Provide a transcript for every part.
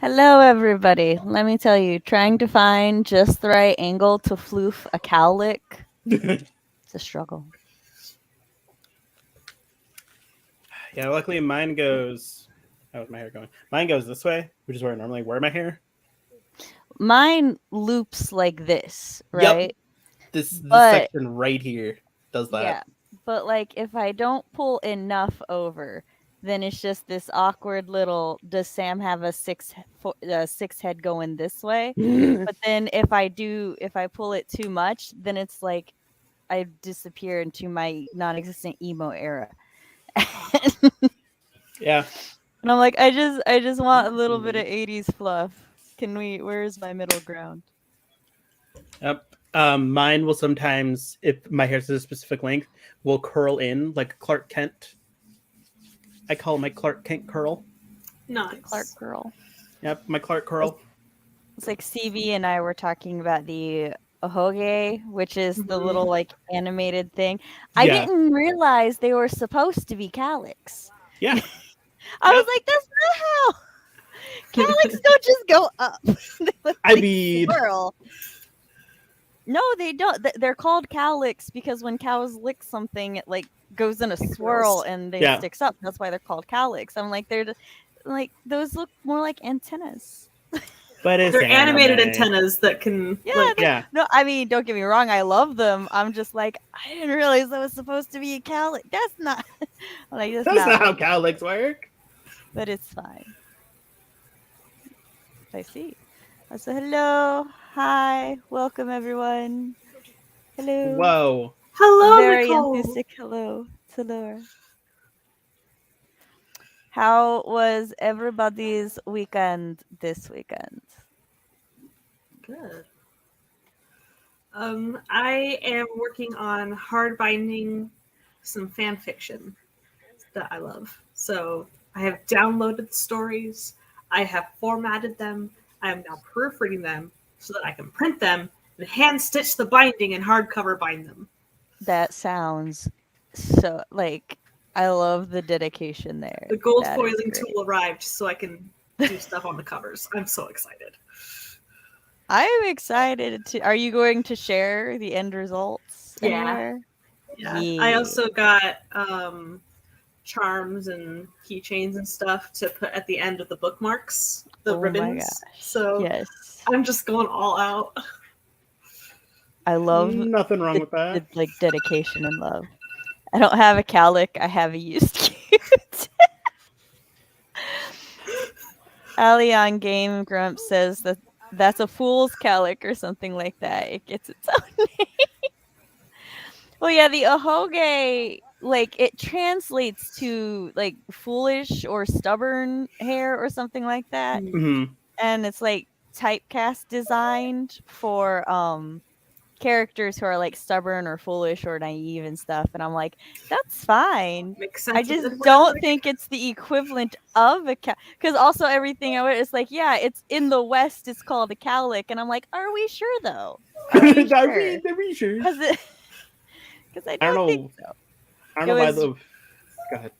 Hello, everybody. Let me tell you, trying to find just the right angle to floof a cow lick, it's a struggle. Yeah, luckily mine goes. How's my hair going? Mine goes this way, which is where I normally wear my hair. Mine loops like this, Yep, right? this But section right here does that. yeah, but like if I don't pull enough over, then it's just this awkward little. Does Sam have a six head going this way? But then if I pull it too much, then it's like I disappear into my non-existent emo era. Yeah. And I'm like, I just want a little bit of 80s fluff. Where's my middle ground? Yep. Mine will sometimes, if my hair's a specific length, will curl in like Clark Kent. I call it my Clark Kent curl. The Clark Nice. girl. Yep, my Clark curl. It's like CV and I were talking about the Ohoge, which is the Mhm. little like animated thing. I Yeah. didn't realize they were supposed to be calyx. Yeah. I was Yep. like, that's not how. Calyx don't just go up. They look I like mean, swirl. No, they don't. They're called calyx because when cows lick something, it like goes in a It swirl curls. and they yeah. sticks up. That's why they're called calyx. I'm like, like those look more like antennas. But it's They're animated anime. antennas that can Yeah, like Yeah. no, I mean, don't get me wrong, I love them. I'm just like, I didn't realize that was supposed to be a calyx. That's not like that's That's not not how what it is, cowlicks work. but it's fine. I see. I said hello, hi, welcome everyone. Hello. Whoa. A hello, very Nicole. enthusiastic hello to Laura. How was everybody's weekend this weekend? Good. I am working on hard binding some fan fiction that I love. So I have downloaded the stories. I have formatted them. I am now proofreading them so that I can print them and hand stitch the binding and hardcover bind them. That sounds so like I love the dedication there. The gold That is foiling great. tool arrived so I can do stuff on the covers. I'm so excited. I'm excited to. Are you going to share the end results Yeah. anywhere? Yeah. I also Yeah. got charms and keychains and stuff to put at the end of the bookmarks, the Oh my ribbons. gosh. So Yes. I'm just going all out. I love Nothing wrong with the that. like dedication and love. I don't have a cowlick. I have a used cute. Ali on Game Grump says that that's a fool's cowlick or something like that. It gets its own name. Well, yeah, the ahoge, like it translates to like foolish or stubborn hair or something like that. Hmm. And it's like typecast designed for characters who are like stubborn or foolish or naive and stuff, and I'm like, that's fine. Makes I sense just with don't demographic. think it's the equivalent of a cow, because also everything I it's like, yeah, it's in the West, it's called a cowlick, and I'm like, are we sure though? Are we sure? Are we sure? Because it because I I don't don't think know. so. I don't It know why was the. Go ahead.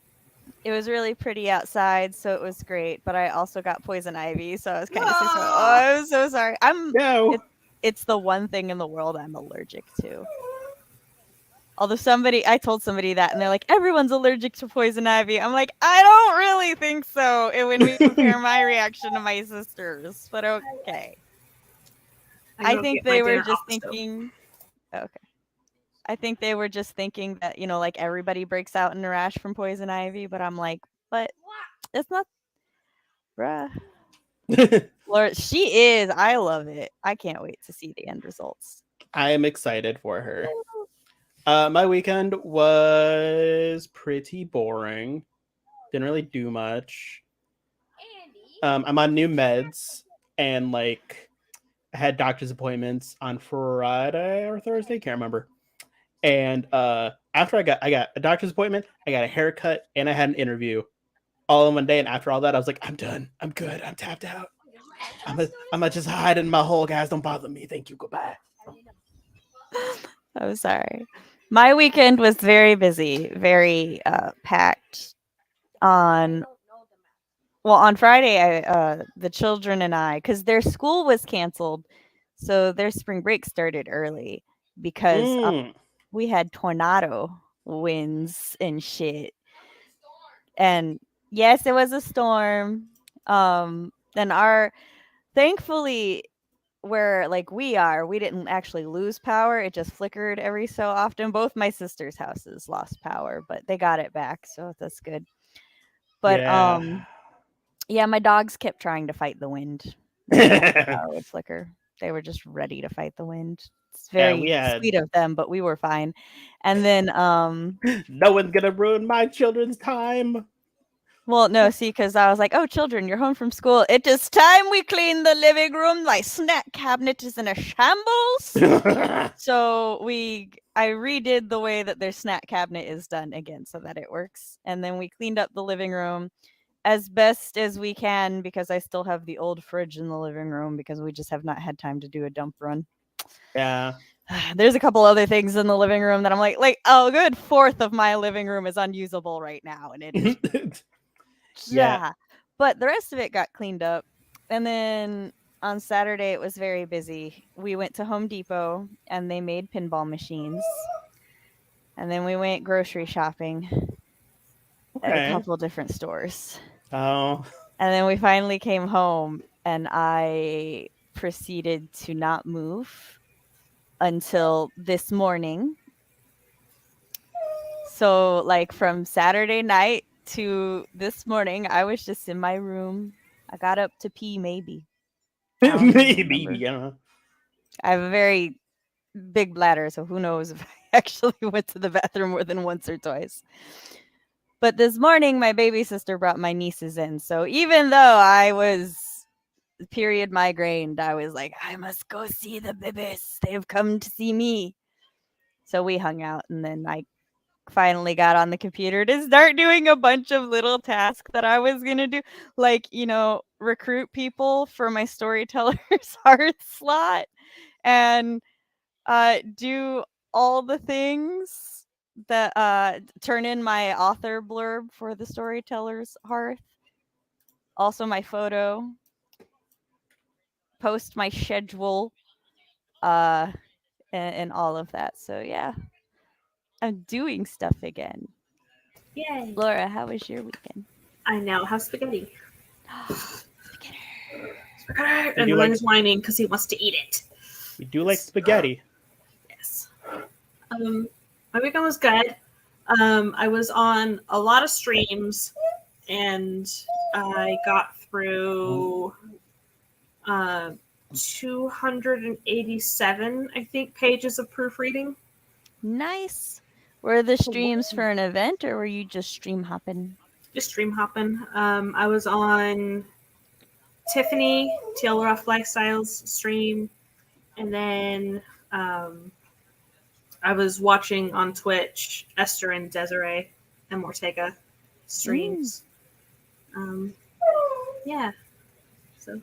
it was really pretty outside, so it was great. But I also got poison ivy, so I was kind of oh, Ah! I'm so sorry. No. It's the one thing in the world I'm allergic to. Although I told somebody that, and they're like, everyone's allergic to poison ivy. I'm like, I don't really think so. When we compare my reaction to my sister's, but okay. I I go think get my they were dinner just off the stove. thinking. Okay. I think they were just thinking that like everybody breaks out in a rash from poison ivy, but I'm like, but it's not, bruh. Laura, she is. I love it. I can't wait to see the end results. I am excited for her. My weekend was pretty boring. Didn't really do much. I'm on new meds, and like I had doctor's appointments on Friday or Thursday, can't remember. And after I got a doctor's appointment, I got a haircut, and I had an interview all in one day. And after all that, I was like, I'm done. I'm good. I'm tapped out. I'm gonna just hide in my hole, guys. Don't bother me. Thank you. Goodbye. I'm sorry. My weekend was very busy, very packed on well, on Friday, the children and I, because their school was canceled, so their spring break started early because Mm. we had tornado winds and shit. And yes, it was a storm. And thankfully, where like we didn't actually lose power. It just flickered every so often. Both my sister's houses lost power, but they got it back, so that's good. But Yeah. yeah, my dogs kept trying to fight the wind whenever the power would flicker. They were just ready to fight the wind. It's Yeah, we very had sweet of them, but we were fine. And then no one's gonna ruin my children's time. well, no, see, because I was like, "Oh, children, you're home from school. It is time we clean the living room. My snack cabinet is in a shambles." So I redid the way that their snack cabinet is done again so that it works. And then we cleaned up the living room as best as we can because I still have the old fridge in the living room because we just have not had time to do a dump run. Yeah. There's a couple other things in the living room that I'm like, oh, a good fourth of my living room is unusable right now, and it is Yeah. yeah. But the rest of it got cleaned up. And then on Saturday it was very busy. We went to Home Depot and they made pinball machines. And then we went grocery shopping at a Okay. couple different stores. Oh. And then we finally came home and I proceeded to not move until this morning. So, like from Saturday night to this morning, I was just in my room. I got up to pee, maybe. I don't even Maybe, remember. yeah. I have a very big bladder, so who knows if I actually went to the bathroom more than once or twice. But this morning, my baby sister brought my nieces in. So even though I was period migrained, I was like, I must go see the babies. They've come to see me. So we hung out, and then I finally got on the computer to start doing a bunch of little tasks that I was going to do, like, recruit people for my Storytellers Hearth slot and do all the things that turn in my author blurb for the Storytellers Hearth, also my photo, post my schedule, uh and all of that. So yeah, I'm doing stuff again. Yay! Laura, how was your weekend? I now have spaghetti. Spaghetti. Spaghetti! We And do Lynn like is whining because he wants to eat it. we do like spaghetti. Yes. My weekend was good. I was on a lot of streams, and I got through 287, I think, pages of proofreading. Nice. Were the streams for an event or were you just stream hopping? Just stream hopping. I was on Tiffany Teal Rough Lifestyles stream, and then I was watching on Twitch Esther and Desiree and Mortega streams. Yeah. So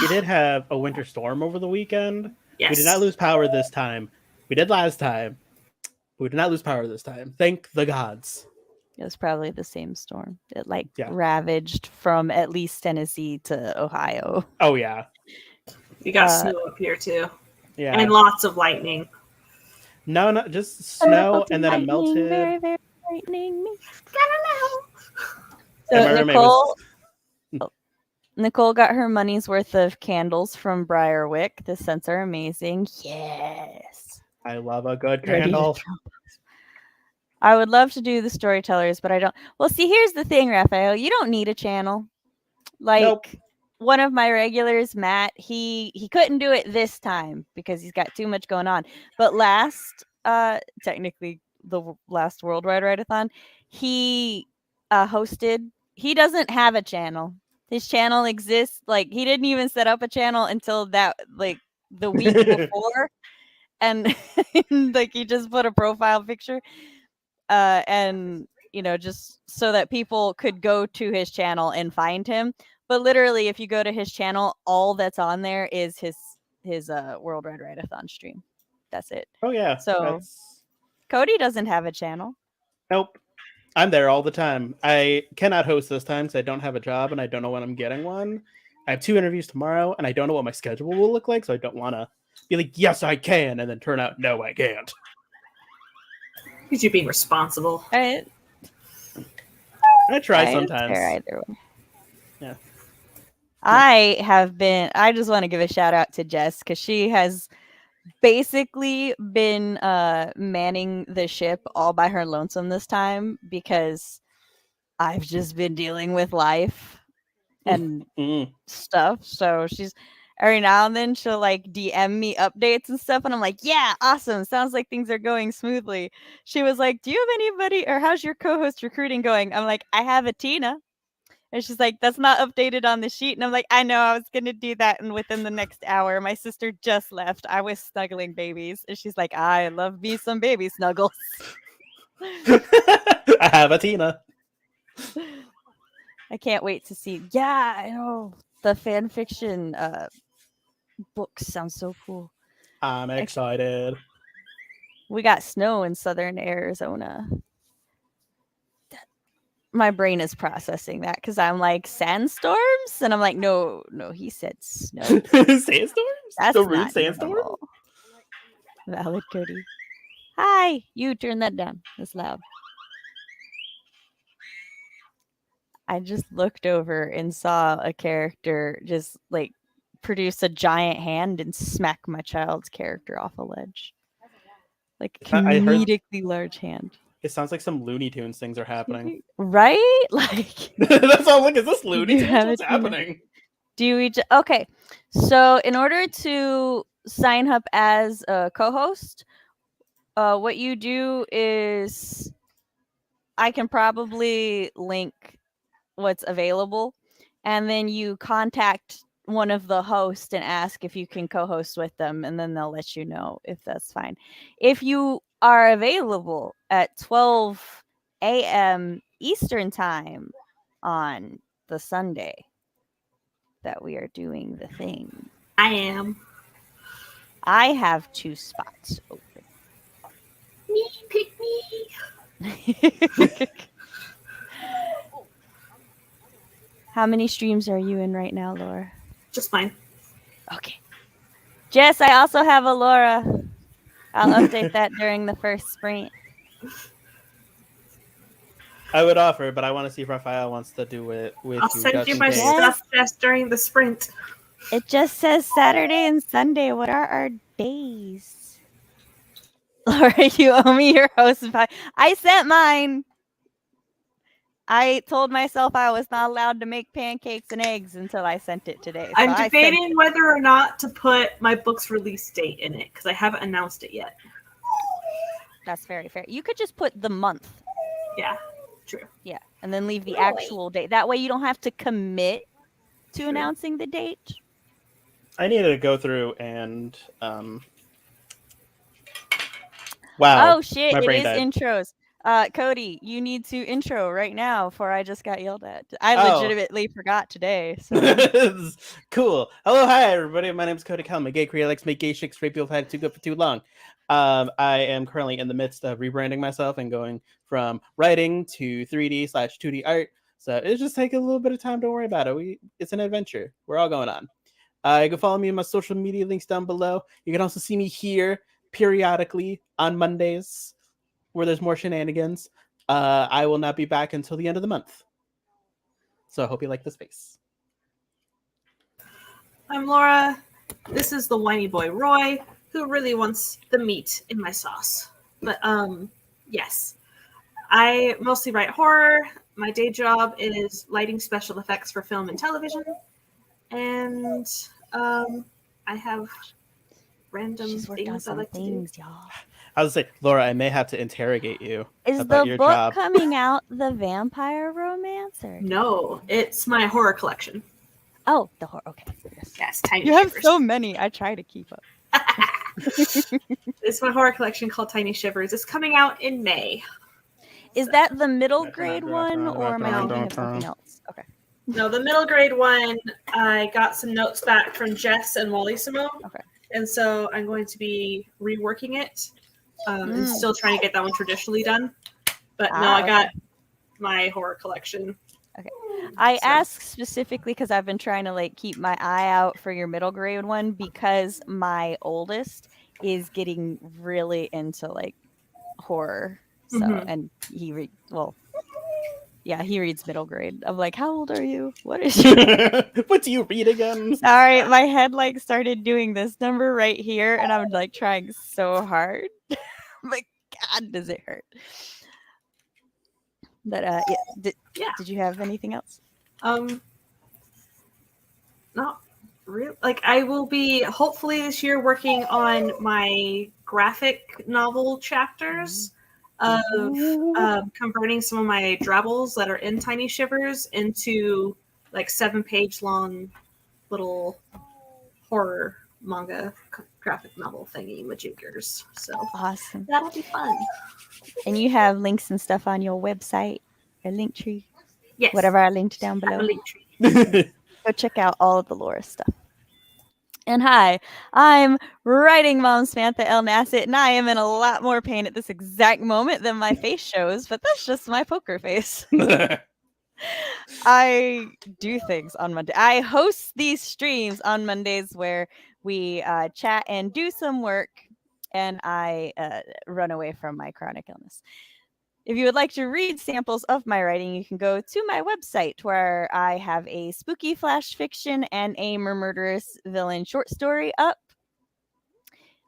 We did have a winter storm over the weekend. yes. We did not lose power this time. We did last time. We did not lose power this time. Thank the gods. It was probably the same storm. It Yeah. ravaged from at least Tennessee to Ohio. Oh yeah. We got snow up here too. Yeah. And lots of lightning. No, not just snow, and then it melted. Very, very frightening me. And my So roommate was Nicole got her money's worth of candles from Briarwick. The scents are amazing. Yes. I love a good Ready to candle. jump. I would love to do the Storytellers, but I don't. Well, see, here's the thing, Raphael. You don't need a channel. Like Nope. one of my regulars, Matt, he couldn't do it this time because he's got too much going on. But technically the last Worldwide Write-a-thon, he hosted. He doesn't have a channel. His channel exists. Like he didn't even set up a channel until that the week before, and like he just put a profile picture, and just so that people could go to his channel and find him. But literally, if you go to his channel, all that's on there is his Worldwide Write-a-thon stream. That's it. Oh yeah. So Cody doesn't have a channel. Nope. I'm there all the time. I cannot host this time because I don't have a job and I don't know when I'm getting one. I have 2 interviews tomorrow and I don't know what my schedule will look like, so I don't want to be like, yes, I can, and then turn out, no, I can't. Because you're being responsible. I I try It's sometimes. fair either way. Yeah. I just want to give a shout out to Jess because she has basically been manning the ship all by her lonesome this time because I've just been dealing with life and stuff. So she's every now and then she'll like DM me updates and stuff, and I'm like, yeah, awesome. Sounds like things are going smoothly. She was like, do you have anybody or how's your co-host recruiting going? I'm like, I have a Tina. And she's like, that's not updated on the sheet. And I'm like, I know, I was going to do that. And within the next hour, my sister just left. I was snuggling babies. And she's like, I love me some baby snuggles. I have a Tina. I can't wait to see. Yeah, I know. The fan fiction books sound so cool. I'm excited. We got snow in southern Arizona. My brain is processing that because I'm like, sandstorms? And I'm like, no, he said snow. Sandstorms? That's The rude not sandstorm? normal. Valid, Cody. Hi, you turn that down. That's loud. I just looked over and saw a character just like produce a giant hand and smack my child's character off a ledge. Like comedically large hand. It sounds like some Looney Tunes things are happening. Right? Like That's all. Like, is this Looney Tunes? What's happening? Okay. So in order to sign up as a co-host, what you do is I can probably link what's available, and then you contact one of the hosts and ask if you can co-host with them, and then they'll let you know if that's fine. If you are available at 12 a.m. Eastern time on the Sunday that we are doing the thing, I am. I have 2 spots open. Me, pick me. How many streams are you in right now, Laura? Just mine. Okay. Jess, I also have a Laura. I'll update that during the first sprint. I would offer, but I want to see if Raphael wants to do it with I'll you. send you my stuff just during the sprint. It just says Saturday and Sunday. What are our days? Laura, you owe me your host pie. I sent mine. I told myself I was not allowed to make pancakes and eggs until I sent it today. So I'm debating whether or not to put my book's release date in it because I haven't announced it yet. That's very fair. You could just put the month. Yeah, true. Yeah, and then leave the actual date. That way you don't have to commit to announcing the date. I needed to go through and wow. Oh shit, it is intros. Cody, you need to intro right now before I just got yelled at. I legitimately forgot today. So. Cool. Hello, hi everybody. My name is Cody Keller. I'm a gay queer, likes to make gay chicks rape people who've had it too good for too long. I am currently in the midst of rebranding myself and going from writing to 3D/2D art. So it's just taking a little bit of time. Don't worry about it. It's an adventure. We're all going on. You can follow me on my social media links down below. You can also see me here periodically on Mondays where there's more shenanigans. I will not be back until the end of the month. So I hope you like the space. I'm Laura. This is the whiny boy Roy, who really wants the meat in my sauce. But yes. I mostly write horror. My day job is lighting special effects for film and television. And I have random things I like to do. Y'all. I was say, Laura, I may have to interrogate you. Is about the your book job. coming out the vampire romance? Or No, it's my horror collection. Oh, the horror. Okay. Yes, Tiny You Shivers. have so many. I try to keep up. It's my horror collection called Tiny Shivers. It's coming out in May. Is that the middle grade one, or am I thinking of something else? Okay. No, the middle grade one, I got some notes back from Jess and Wally Simone. Okay. And so I'm going to be reworking it and still trying to get that one traditionally done. But no, I got my horror collection. I So. ask specifically because I've been trying to like keep my eye out for your middle grade one because my oldest is getting really into like horror. So and he he reads middle grade. I'm like, how old are you? What is your What do you read again? All right, my head like started doing this number right here, and I'm like trying so hard. My God, does it hurt? But did you have anything else? Not really. Like I will be hopefully this year working on my graphic novel chapters of converting some of my drabbles that are in Tiny Shivers into like 7-page long little horror manga graphic novel thingy majiggers. So Awesome. that'll be fun. And you have links and stuff on your website or link tree. Yes. Whatever I linked down I have below. a link tree. Go check out all of the Laura stuff. And hi, I'm writing Mom Samantha L. Nassett, and I am in a lot more pain at this exact moment than my face shows, but that's just my poker face. I do things on Monday. I host these streams on Mondays where we chat and do some work, and I run away from my chronic illness. If you would like to read samples of my writing, you can go to my website where I have a spooky flash fiction and a murderous villain short story up.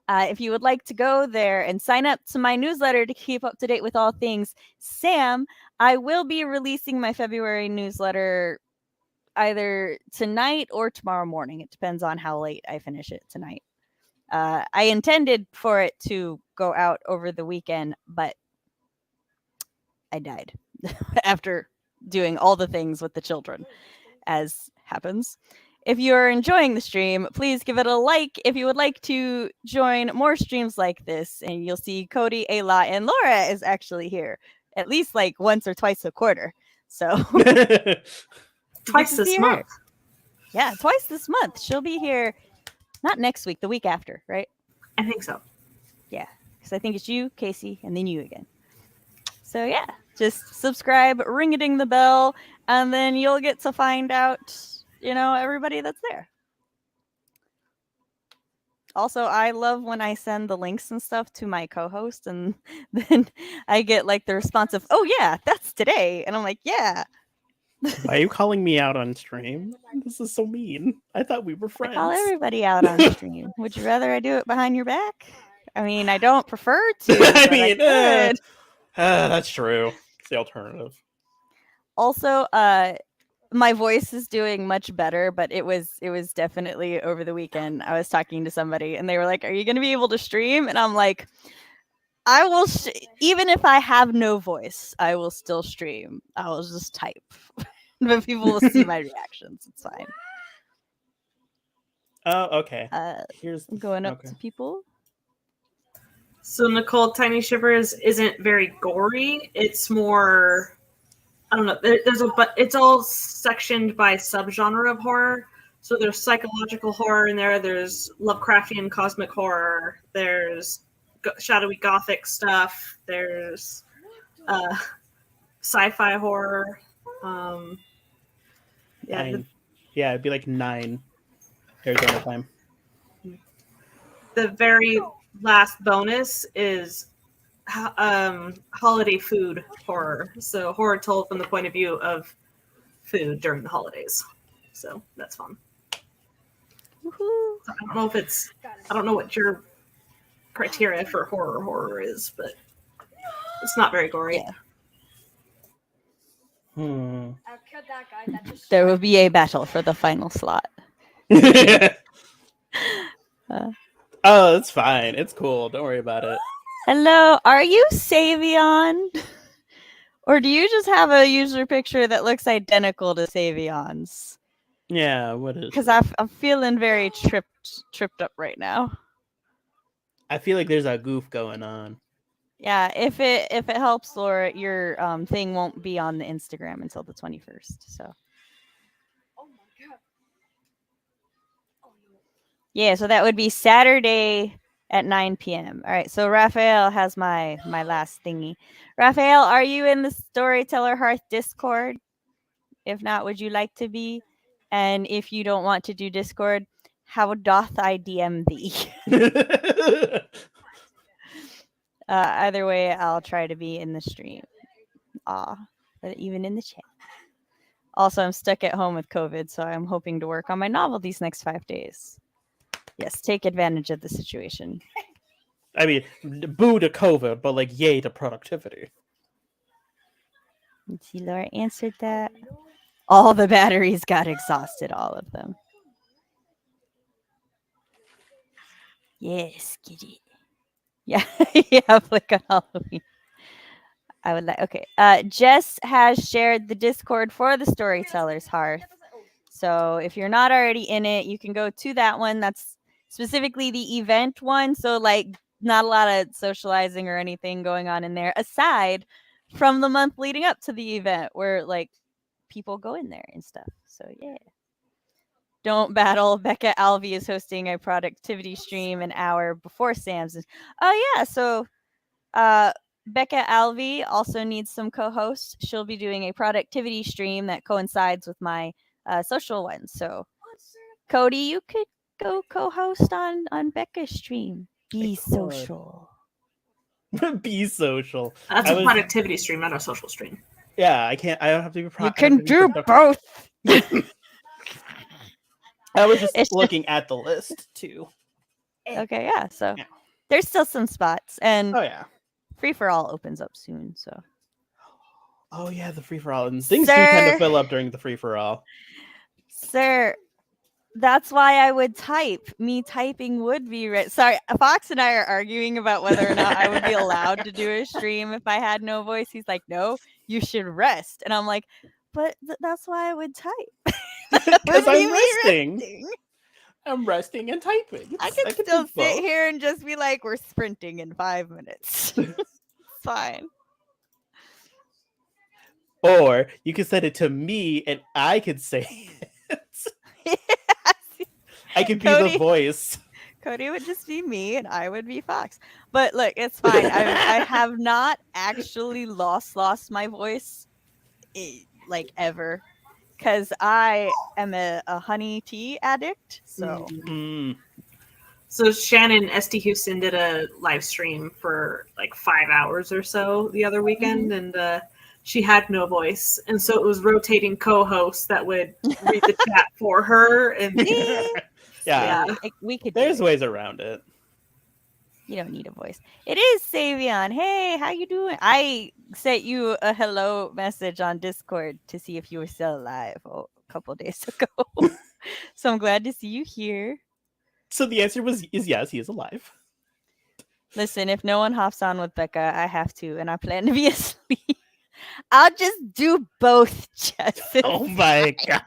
If you would like to go there and sign up to my newsletter to keep up to date with all things Sam, I will be releasing my February newsletter either tonight or tomorrow morning. It depends on how late I finish it tonight. I intended for it to go out over the weekend, but I died after doing all the things with the children, as happens. If you are enjoying the stream, please give it a like. If you would like to join more streams like this, and you'll see Cody, Ayla, and Laura is actually here at least like once or twice a quarter. So Twice this month. Yeah, twice this month. She'll be here not next week, the week after, right? I think so. Yeah, because I think it's you, Casey, and then you again. So yeah, just subscribe, ring-a-ding the bell, and then you'll get to find out, everybody that's there. Also, I love when I send the links and stuff to my co-host, and then I get like the response of, "Oh yeah, that's today," and I'm like, "Yeah." Why are you calling me out on stream? This is so mean. I thought we were friends. I call everybody out on stream. Would you rather I do it behind your back? I mean, I don't prefer to. I But mean, I could. That's true. It's the alternative. Also, my voice is doing much better, but it was definitely over the weekend. I was talking to somebody, and they were like, "Are you going to be able to stream?" And I'm like, "I will. Even if I have no voice, I will still stream. I will just type, but people will see my reactions. It's fine." Oh, okay. Here's going up to people. So Nicole, Tiny Shivers isn't very gory. It's more, I don't know. But it's all sectioned by subgenre of horror. So there's psychological horror in there. There's Lovecraftian cosmic horror. There's shadowy gothic stuff. There's sci-fi horror. It'd be like 9 Arizona time. The very last bonus is holiday food horror. So horror told from the point of view of food during the holidays. So that's fun. Woohoo. So I don't know what your criteria for horror is, but it's not very gory. Yeah. There will be a battle for the final slot. Oh, it's fine. It's cool. Don't worry about it. Hello, are you Savion? Or do you just have a user picture that looks identical to Savion's? Yeah, what is? Because I'm feeling very tripped up right now. I feel like there's a goof going on. Yeah, if it helps, Laura, your thing won't be on the Instagram until the 21st. So. Oh my God. Yeah, so that would be Saturday at 9 p.m. All right, so Raphael has my last thingy. Raphael, are you in the Storyteller Hearth Discord? If not, would you like to be? And if you don't want to do Discord, how doth I DM thee? Either way, I'll try to be in the stream. But even in the chat. Also, I'm stuck at home with COVID, so I'm hoping to work on my novel these next 5 days. Yes, take advantage of the situation. I mean, boo to COVID, but like yay to productivity. Let's see, Laura answered that. All the batteries got exhausted, all of them. Yes, get it. Yeah, yeah, flick on Halloween. I would like. Okay. Jess has shared the Discord for the Storytellers Hearth. So if you're not already in it, you can go to that one. That's specifically the event one. So like not a lot of socializing or anything going on in there aside from the month leading up to the event where like people go in there and stuff. So yeah. Don't battle. Becca Alvey is hosting a productivity stream an hour before Sam's. Oh yeah, so Becca Alvey also needs some co-hosts. She'll be doing a productivity stream that coincides with my social one. So Cody, you could go co-host on Becca's stream. Be social. Be social. That's a productivity stream, not a social stream. Yeah, I can't. I don't have to be. You can do both. I was just looking at the list too. Okay, yeah. So there's still some spots, and oh yeah, free for all opens up soon. So. Oh yeah, the free for all and things do tend to fill up during the free for all. Sir, that's why I would type. Me typing would be sorry. Fox and I are arguing about whether or not I would be allowed to do a stream if I had no voice. He's like, no, you should rest, and I'm like, but that's why I would type. Because I'm resting. I'm resting and typing. I can still sit here and just be like, we're sprinting in 5 minutes. It's fine. Or you could send it to me and I could say it. Yes. I could be the voice. Cody would just be me and I would be Fox. But look, it's fine. I have not actually lost my voice like ever. Because I am a honey tea addict, so. So Shannon ST Houston did a live stream for like 5 hours or so the other weekend, and she had no voice, and so it was rotating co-hosts that would read the chat for her. And yeah. We could. There's ways around it. You don't need a voice. It is Savion. Hey, how you doing? I sent you a hello message on Discord to see if you were still alive a couple days ago. So I'm glad to see you here. So the answer is yes, he is alive. Listen, if no one hops on with Becca, I have to, and I plan to be asleep. I'll just do both, Jess. Oh my god.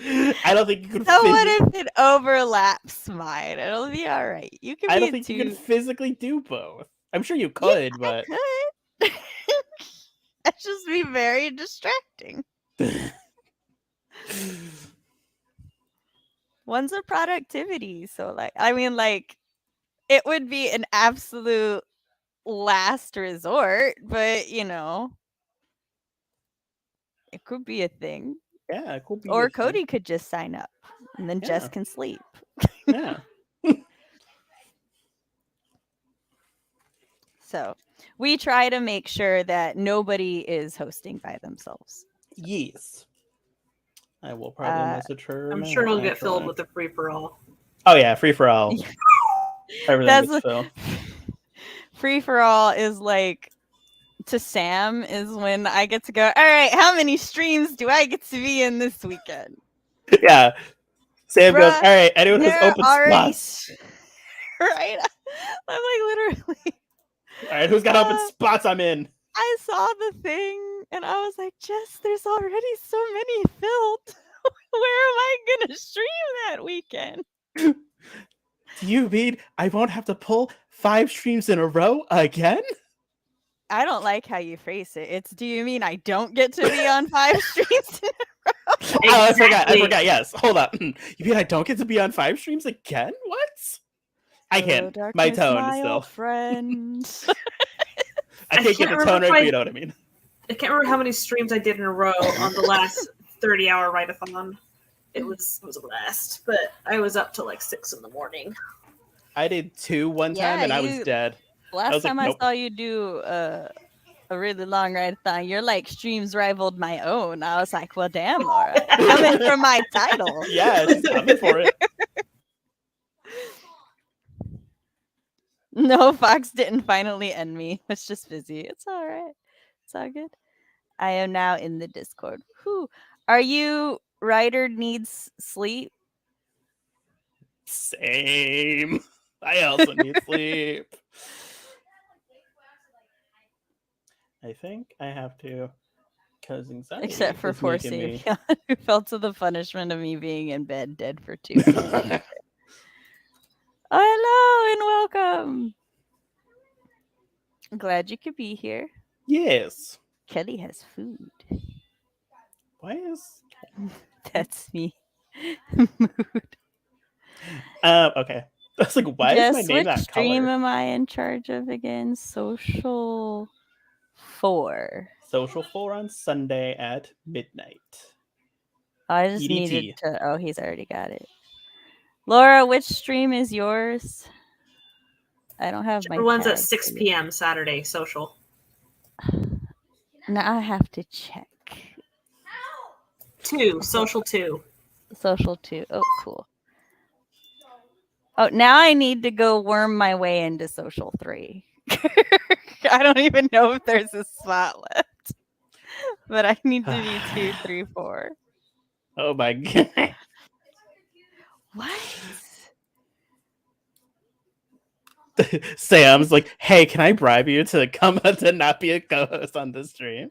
I don't think you can. So what if it overlaps mine? It'll be all right. You can. I don't think you can physically do both. I'm sure you could, but I could. That'd just be very distracting. One's a productivity, so it would be an absolute last resort, but it could be a thing. Yeah, it could be. Or Cody could just sign up, and then Jess can sleep. Yeah. So we try to make sure that nobody is hosting by themselves. Yes. I will probably message her. I'm sure it'll get filled with the free for all. Oh yeah, free for all. Everything gets filled. Free for all is like to Sam is when I get to go, all right, how many streams do I get to be in this weekend? Yeah. Sam goes, all right, anyone who's open spots. Right? I'm like literally. All right, who's got open spots? I'm in. I saw the thing and I was like, Jess, there's already so many filled. Where am I going to stream that weekend? Do you mean I won't have to pull 5 streams in a row again? I don't like how you phrase it. It's, do you mean I don't get to be on 5 streams in a row? Exactly. Oh, I forgot. Yes. Hold on. You mean I don't get to be on 5 streams again? What? I Hello, can't. My darkness, tone my still. old friend. I can't get the tone right, but you know what I mean. I can't remember how many streams I did in a row on the last 30-hour write-a-thon. It was a blast, but I was up till like 6 in the morning. I did 2 one time Yeah, and I was dead. I was Last time like, nope. I saw you do a really long write-a-thon, your like streams rivaled my own. I was like, well, damn, Laura, coming for my title. Yeah, she's coming for it. No, Fox didn't finally end me. It's just busy. It's all right. It's all good. I am now in the Discord. Who are you? Writer needs sleep. Same. I also need sleep. I think I have to, because anxiety Except for is poor making me. Savion, who fell to the punishment of me being in bed dead for 2 weeks. Oh, hello and welcome. Glad you could be here. Yes. Kelly has food. Why is? That's me. Okay. I was like, why is my Jess, name which that stream color? am I in charge of again? Social 4. Social 4 on Sunday at midnight. I just EDT. needed to. Oh, he's already got it. Laura, which stream is yours? I don't have my Everyone's at tag 6 for you. p.m. Saturday social. Now I have to check. 2, social 2. Social 2. Oh, cool. Oh, now I need to go worm my way into social 3. I don't even know if there's a spot left. But I need to be 2, 3, 4. Oh my god. What? Sam's like, hey, can I bribe you to come to not be a co-host on this stream?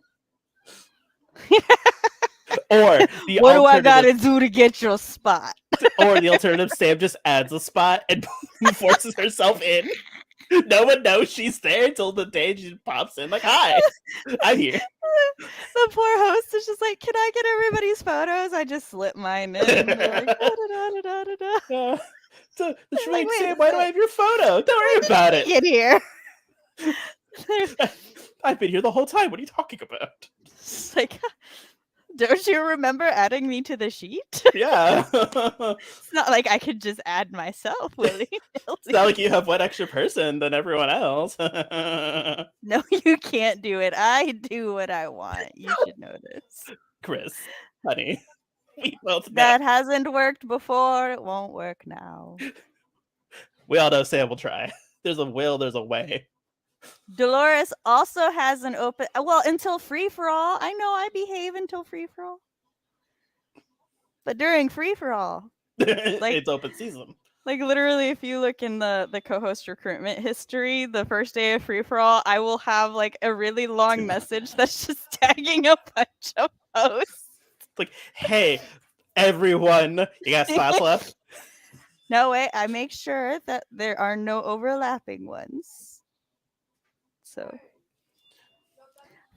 Or the What do I gotta alternative, do to get your spot? or the alternative, Sam just adds a spot and forces herself in. No one knows she's there until the day she pops in, like, hi, I'm here. The poor host is just like, can I get everybody's photos? I just slip mine in. They're like, da-da-da-da-da-da. So she's like, like, wait Sam, a why do I sec. have your photo? Don't worry about it. Get here. I've been here the whole time. What are you talking about? It's like, don't you remember adding me to the sheet? Yeah. It's not like I could just add myself, Willie. It's not like you have one extra person than everyone else. No, you can't do it. I do what I want. You should know this. Chris, honey, we both know. That hasn't worked before. It won't work now. We all know Sam will try. There's a will, there's a way. Dolores also has an open. Well, until free for all. I know I behave until free for all. But during free for all, It's open season. like literally, if you look in the co-host recruitment history, the first day of free for all, I will have like a really long message that's just tagging a bunch of hosts. It's like, hey, everyone, you got spots left? No way. I make sure that there are no overlapping ones. So,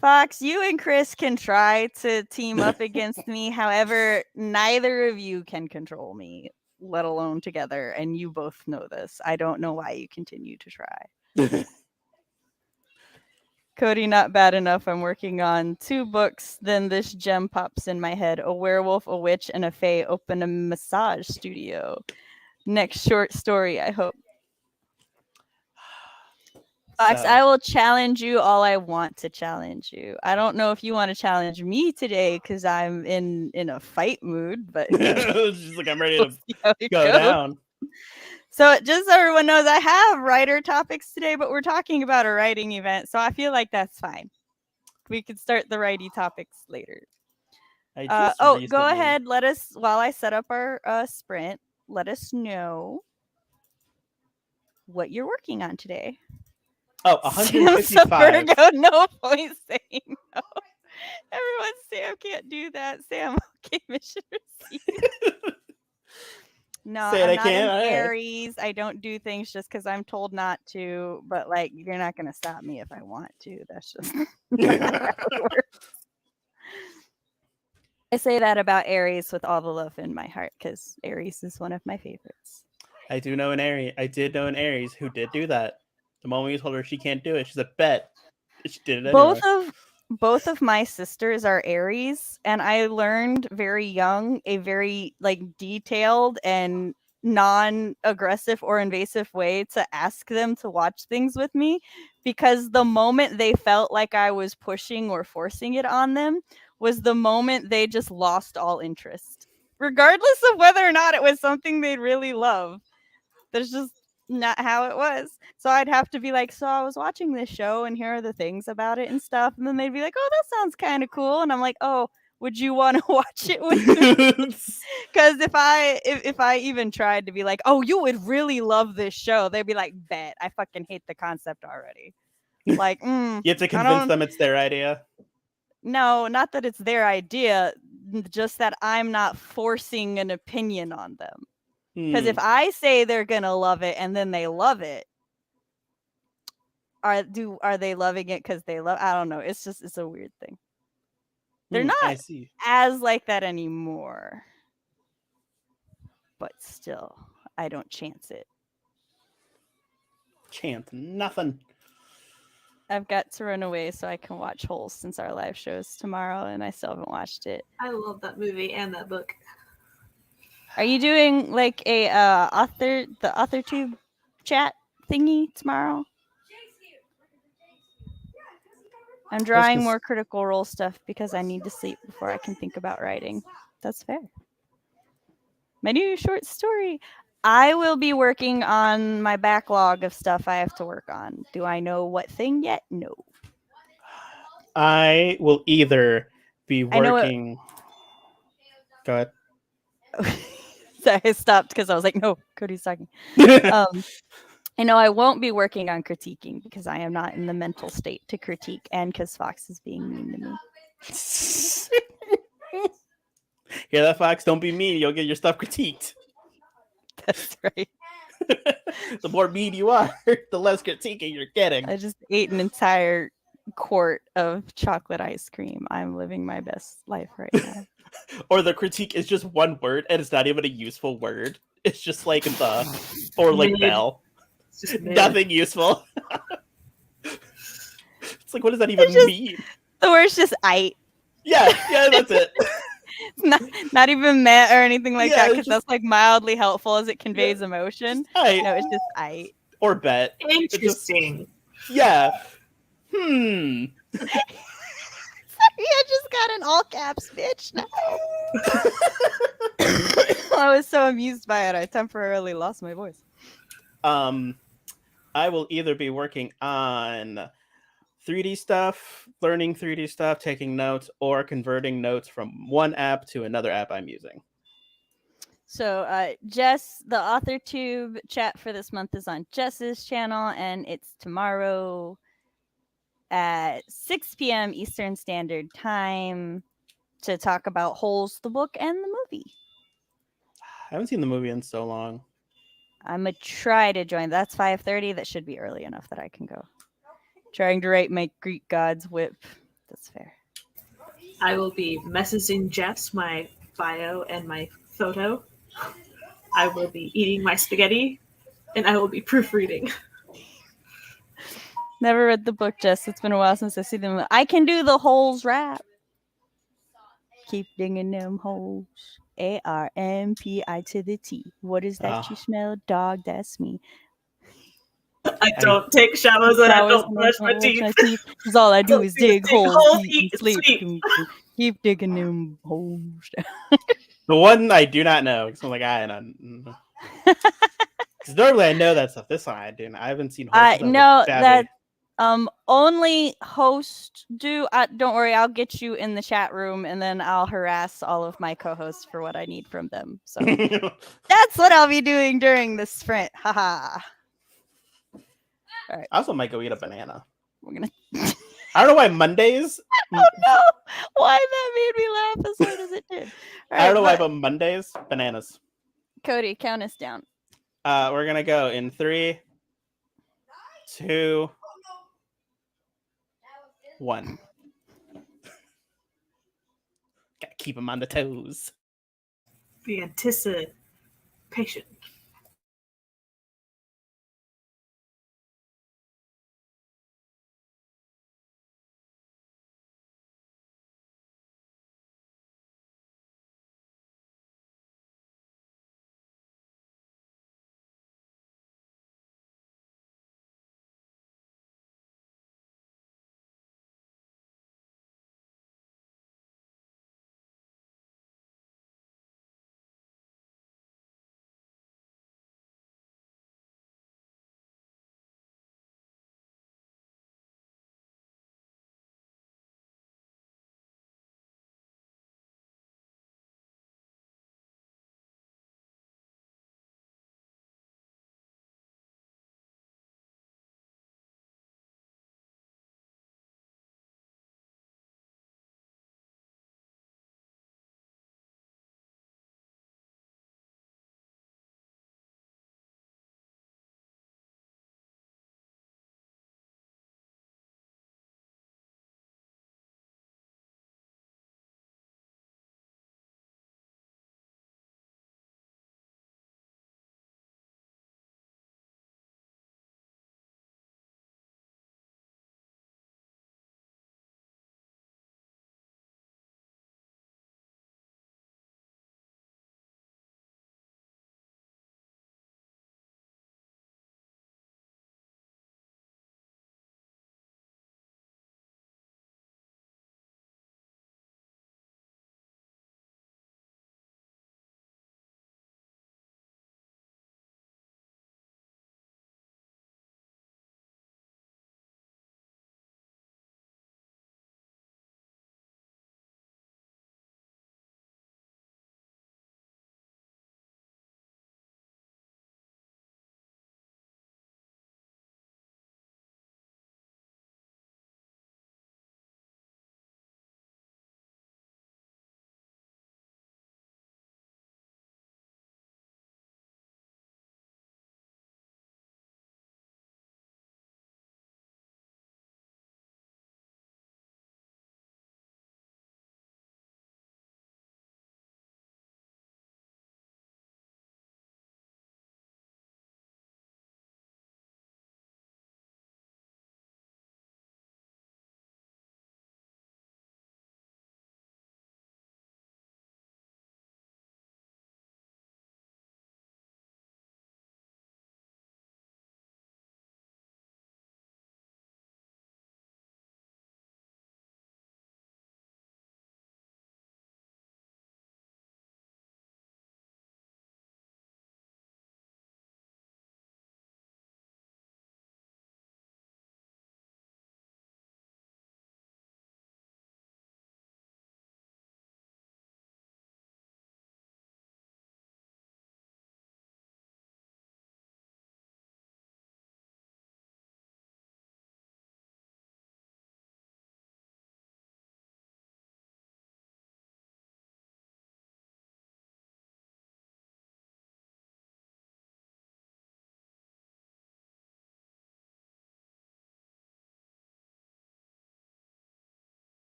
Fox, you and Chris can try to team up against me. However, neither of you can control me, let alone together. And you both know this. I don't know why you continue to try. Cody, not bad enough. I'm working on 2 books. Then this gem pops in my head. A werewolf, a witch, and a fae open a massage studio. Next short story, I hope. Fox, I will challenge you all I want to challenge you. I don't know if you want to challenge me today because I'm in a fight mood, but she's like, I'm ready to go down. So just so everyone knows, I have writer topics today, but we're talking about a writing event, so I feel like that's fine. We could start the righty topics later. Go ahead. Let us, while I set up our sprint, let us know what you're working on today. Oh, 155. Virgo, no point saying no. Everyone, Sam can't do that. Sam, okay, mission received. No, I'm not an Aries. I don't do things just because I'm told not to. But like, you're not gonna stop me if I want to. That's just not how it works. I say that about Aries with all the love in my heart because Aries is one of my favorites. I do know an Aries. I did know an Aries who did do that. The moment you told her she can't do it, she said, "Bet." She did it anyway. Both of my sisters are Aries, and I learned very young a very like detailed and non-aggressive or invasive way to ask them to watch things with me, because the moment they felt like I was pushing or forcing it on them was the moment they just lost all interest, regardless of whether or not it was something they'd really love. That's just not how it was. So I'd have to be like, so I was watching this show and here are the things about it and stuff. And then they'd be like, oh, that sounds kind of cool. And I'm like, oh, would you want to watch it with me? Because if I even tried to be like, oh, you would really love this show, they'd be like, bet. I fucking hate the concept already. Like, You have to convince them it's their idea. No, not that it's their idea, just that I'm not forcing an opinion on them. Because if I say they're gonna love it and then they love it, are they loving it because they love? I don't know. It's a weird thing. They're I not see. as like that anymore, but still, I don't chance it. Chant nothing. I've got to run away so I can watch Holes since our live show's tomorrow, and I still haven't watched it. I love that movie and that book. Are you doing like a the AuthorTube chat thingy tomorrow? I'm drawing more Critical Role stuff because I need to sleep before I can think about writing. That's fair. My new short story. I will be working on my backlog of stuff I have to work on. Do I know what thing yet? No. I will either be working. Go ahead. So I stopped because I was like, no, Cody's talking. I know I won't be working on critiquing because I am not in the mental state to critique, and because Fox is being mean to me. Hear that, Fox? Don't be mean. You'll get your stuff critiqued. That's right. The more mean you are, the less critiquing you're getting. I just ate an entire quart of chocolate ice cream. I'm living my best life right now. Or the critique is just one word and it's not even a useful word. It's just like the or like bell. Nothing useful. It's like, what does that even mean? The word's just "ite." Yeah, that's it. It's not even "meh" or anything like that, because that's like mildly helpful as it conveys emotion. No, it's just "ite." Or bet. Interesting. Yeah. Sorry, I just got an all caps bitch now. I was so amused by it, I temporarily lost my voice. I will either be working on 3D stuff, learning 3D stuff, taking notes, or converting notes from one app to another app I'm using. So, Jess, the AuthorTube chat for this month is on Jess's channel, and it's tomorrow at 6 p.m. Eastern Standard Time to talk about Holes, the book, and the movie. I haven't seen the movie in so long. I'm going to try to join. That's 5:30. That should be early enough that I can go. Trying to write my Greek gods whip. That's fair. I will be messaging Jess my bio and my photo. I will be eating my spaghetti, and I will be proofreading. Never read the book, Jess. It's been a while since I see them. I can do the Holes rap. Keep digging them holes. ARMPI to the T. What is that you smell? Dog, that's me. I don't take showers and I don't brush my teeth. Because all I do is dig holes, eat, and sleep. Keep digging them holes. The one I do not know. Because I'm like, because normally I know that stuff. This one I do. I haven't seen holes. No, that only hosts do. Don't worry, I'll get you in the chat room, and then I'll harass all of my co-hosts for what I need from them. So that's what I'll be doing during the sprint. Haha. All right. I also might go eat a banana. We're gonna. I don't know why Mondays. I don't know why that made me laugh as hard as it did. I don't know why, but Mondays, bananas. Cody, count us down. We're gonna go in 3, 2, 1. Gotta keep them on the toes. Be anticipation.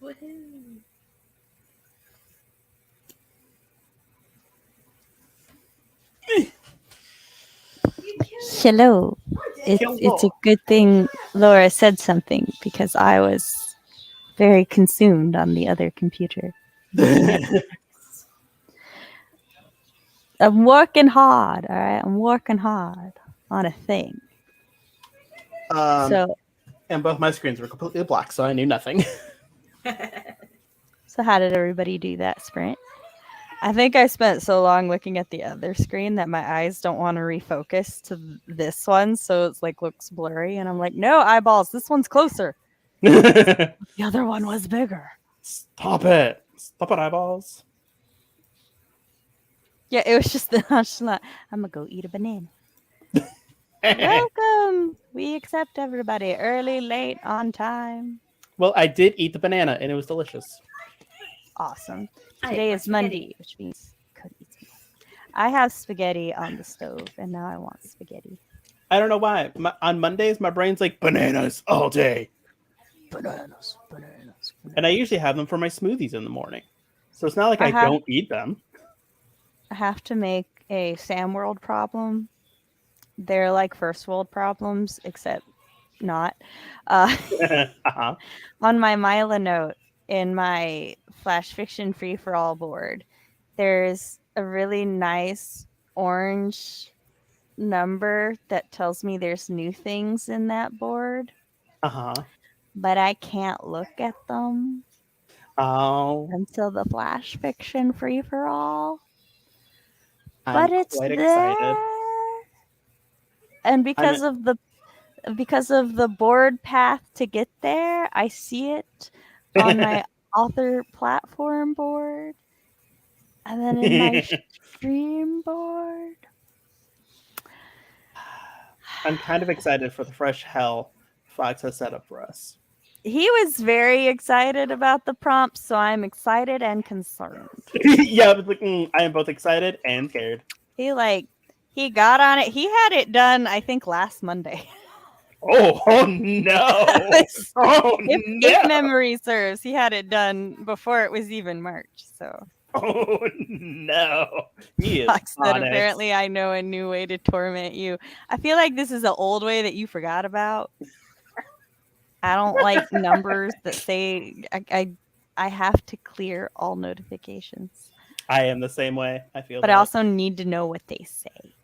Woohoo. Hello. It's a good thing Laura said something because I was very consumed on the other computer. I'm working hard, all right? I'm working hard on a thing. So And both my screens were completely black, so I knew nothing. so how did everybody do that sprint? I think I spent so long looking at the other screen that my eyes don't want to refocus to this one, so it's like looks blurry, and I'm like, no, eyeballs, this one's closer. The other one was bigger. Stop it, eyeballs. Yeah, it was just the nonchalant. I'm gonna go eat a banana. Welcome. We accept everybody, early, late, on time. Well, I did eat the banana, and it was delicious. Awesome. Today is Monday, which means Cody eats banana. I have spaghetti on the stove, and now I want spaghetti. I don't know why. On Mondays, my brain's like bananas all day. Bananas. And I usually have them for my smoothies in the morning. So it's not like I don't eat them. I have to make a Sam World problem. They're like first world problems, except not. Uh-huh. On my Mila note in my Flash Fiction Free for All board, there's a really nice orange number that tells me there's new things in that board. Uh-huh. But I can't look at them until the Flash Fiction Free for All. But it's quite there. excited. And because of the board path to get there, I see it on my author platform board, and then in my stream board. I'm kind of excited for the fresh hell Fox has set up for us. He was very excited about the prompts, so I'm excited and concerned. Yeah, I was like, I am both excited and scared. He got on it. He had it done, I think, last Monday. Oh no! If memory serves, he had it done before it was even March. So. Oh no! He is Fox said, apparently I know a new way to torment you. I feel like this is an old way that you forgot about. I don't like numbers that say I have to clear all notifications. I am the same way. I feel but I also need to know what they say.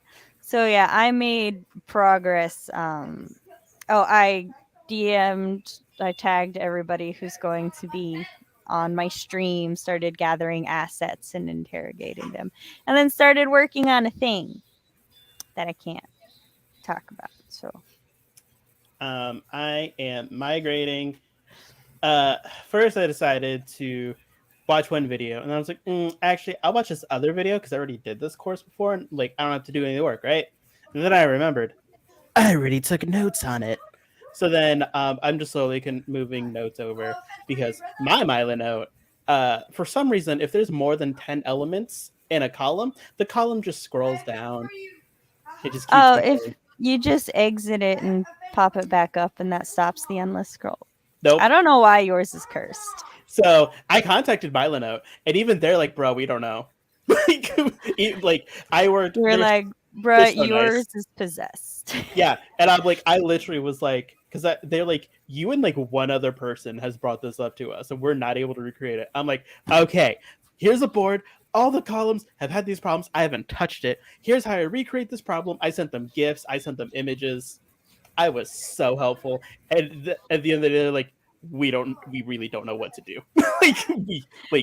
So yeah, I made progress. I DM'd, I tagged everybody who's going to be on my stream, started gathering assets and interrogating them, and then started working on a thing that I can't talk about. So I am migrating. First I decided to watch one video, and I was like, actually, I'll watch this other video because I already did this course before, and like I don't have to do any work, right? And then I remembered I already took notes on it. So then I'm just slowly moving notes over because my Mila note, for some reason, if there's more than 10 elements in a column, the column just scrolls down. It just keeps going. If you just exit it and pop it back up, and that stops the endless scroll. Nope. I don't know why yours is cursed. So I contacted Mila note, and even they're like, bro, we don't know. like I worked. We're like, bro, so yours is possessed. Yeah, and I'm like, I literally was like, because they're like, you and like one other person has brought this up to us, and we're not able to recreate it. I'm like, okay, here's a board. All the columns have had these problems. I haven't touched it. Here's how I recreate this problem. I sent them GIFs. I sent them images. I was so helpful. And at the end of the day, they're like, we really don't know what to do.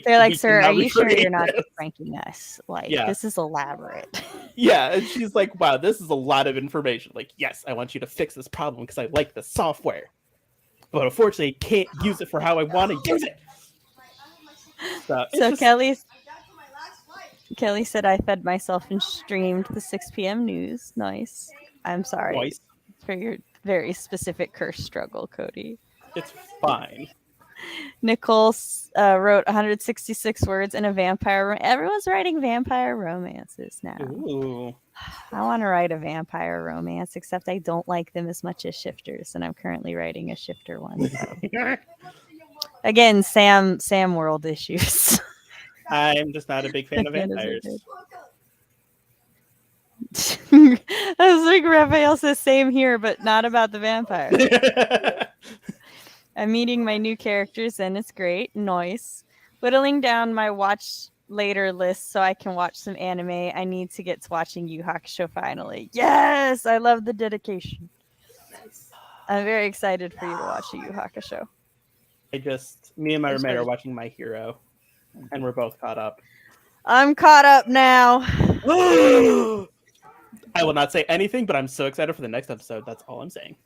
They're like, sir, are you sure you're not just pranking us? Like, this is elaborate. Yeah, and she's like, wow, this is a lot of information. Like, yes, I want you to fix this problem because I like the software, but unfortunately, I can't use it for how I want to use it. So Kelly said I fed myself and streamed the 6 p.m. news. Nice. I'm sorry for your very specific curse struggle, Cody. It's fine. Nicole wrote 166 words in a vampire. Everyone's writing vampire romances now. Ooh. I want to write a vampire romance, except I don't like them as much as shifters, and I'm currently writing a shifter one. So. Again, Sam world issues. I'm just not a big fan of That is vampires. I was like, Raphael says same here, but not about the vampire. I'm meeting my new characters and it's great. Nice. Whittling down my watch later list so I can watch some anime. I need to get to watching Yu Hakusho finally. Yes! I love the dedication. Nice. I'm very excited for you to watch Yu Hakusho. Me and my I roommate are started- watching My Hero, and we're both caught up. I'm caught up now. I will not say anything, but I'm so excited for the next episode. That's all I'm saying.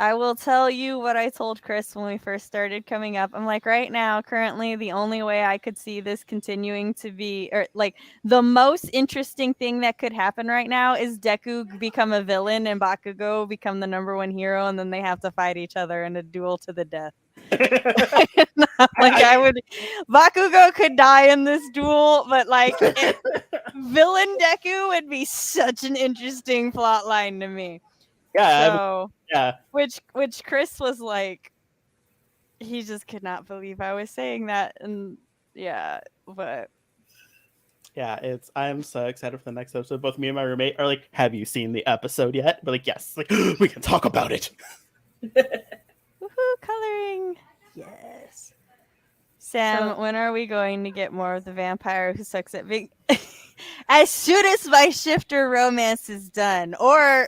I will tell you what I told Chris when we first started coming up. I'm like, right now, currently, the only way I could see this continuing to be, or like the most interesting thing that could happen right now is Deku become a villain and Bakugo become the #1 hero, and then they have to fight each other in a duel to the death. Bakugo could die in this duel, but like villain Deku would be such an interesting plot line to me. So, which Chris was like, he just could not believe I was saying that, and but I'm so excited for the next episode. Both me and my roommate are like, "Have you seen the episode yet?" We're like, "Yes." Like, we can talk about it. woohoo, coloring, yes. Sam, when are we going to get more of the vampire who sucks at big? As soon as my shifter romance is done, or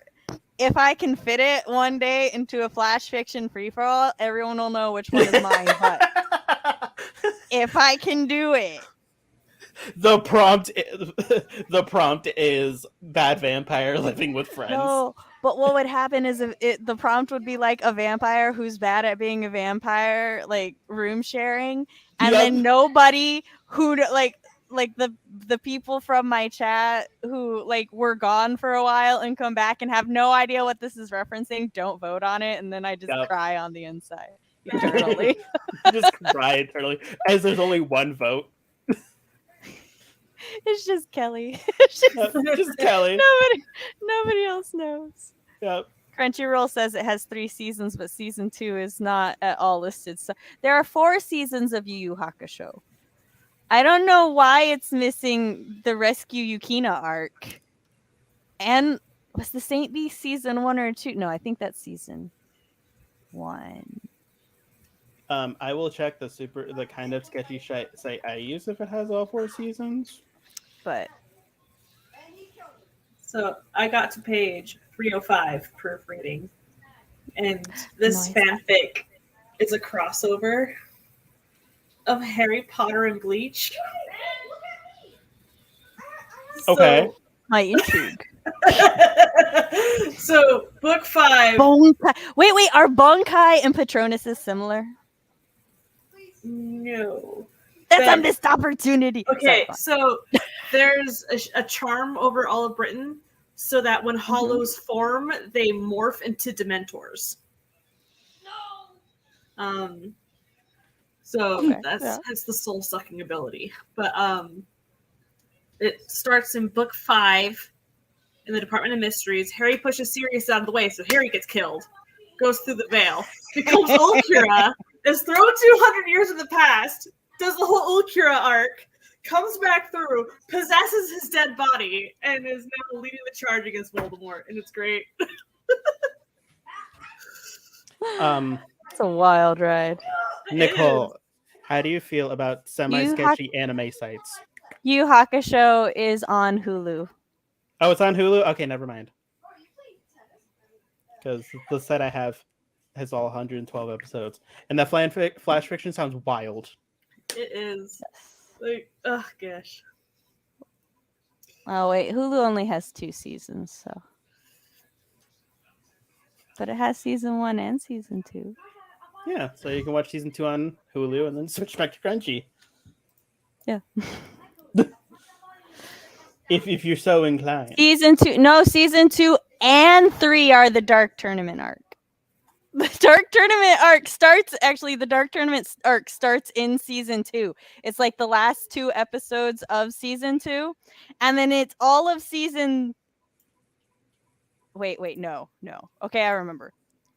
if I can fit it one day into a flash fiction free for all, everyone will know which one is mine. But if I can do it, the prompt is bad vampire living with friends. no. But what would happen is the prompt would be like a vampire who's bad at being a vampire, like room sharing, and then nobody who like the people from my chat who like were gone for a while and come back and have no idea what this is referencing, don't vote on it, and then I just cry on the inside eternally. Just cry eternally as there's only one vote. It's just Kelly. Just Kelly. Nobody else knows. Yep. Crunchyroll says it has 3 seasons, but season 2 is not at all listed. So there are 4 seasons of Yu Yu Hakusho. I don't know why it's missing the Rescue Yukina arc. And was the Saint Beast season 1 or 2? No, I think that's season 1. I will check the kind of sketchy site I use if it has all 4 seasons. But so I got to page 305 proofreading, and this fanfic is a crossover of Harry Potter and Bleach. Okay. My intrigue. So book 5. Bonkai. Wait, are Bonkai and Patronuses similar? No. That's a missed opportunity. Okay, so there's a charm over all of Britain so that when hollows form, they morph into Dementors. That's the soul-sucking ability. But it starts in book 5 in the Department of Mysteries. Harry pushes Sirius out of the way, so Harry gets killed. Goes through the veil. Becomes Ulcura. Is thrown 200 years in the past. Does the whole Ulcura arc. Comes back through. Possesses his dead body. And is now leading the charge against Voldemort. And it's great. It's a wild ride. Nicole, how do you feel about semi-sketchy anime sites? Yu Hakusho is on Hulu. Oh, it's on Hulu? Okay, never mind. Because the site I have has all 112 episodes. And that flash fiction sounds wild. It is. Like, oh, gosh. Oh, wait. Hulu only has 2 seasons, so. But it has season 1 and season 2. Yeah, so you can watch season 2 on Hulu and then switch back to Crunchy. Yeah. if you're so inclined. Season 2 and 3 are the Dark Tournament arc. The Dark Tournament arc starts in season 2. It's like the last 2 episodes of season 2. And then it's all of season... Wait, no. Okay, I remember.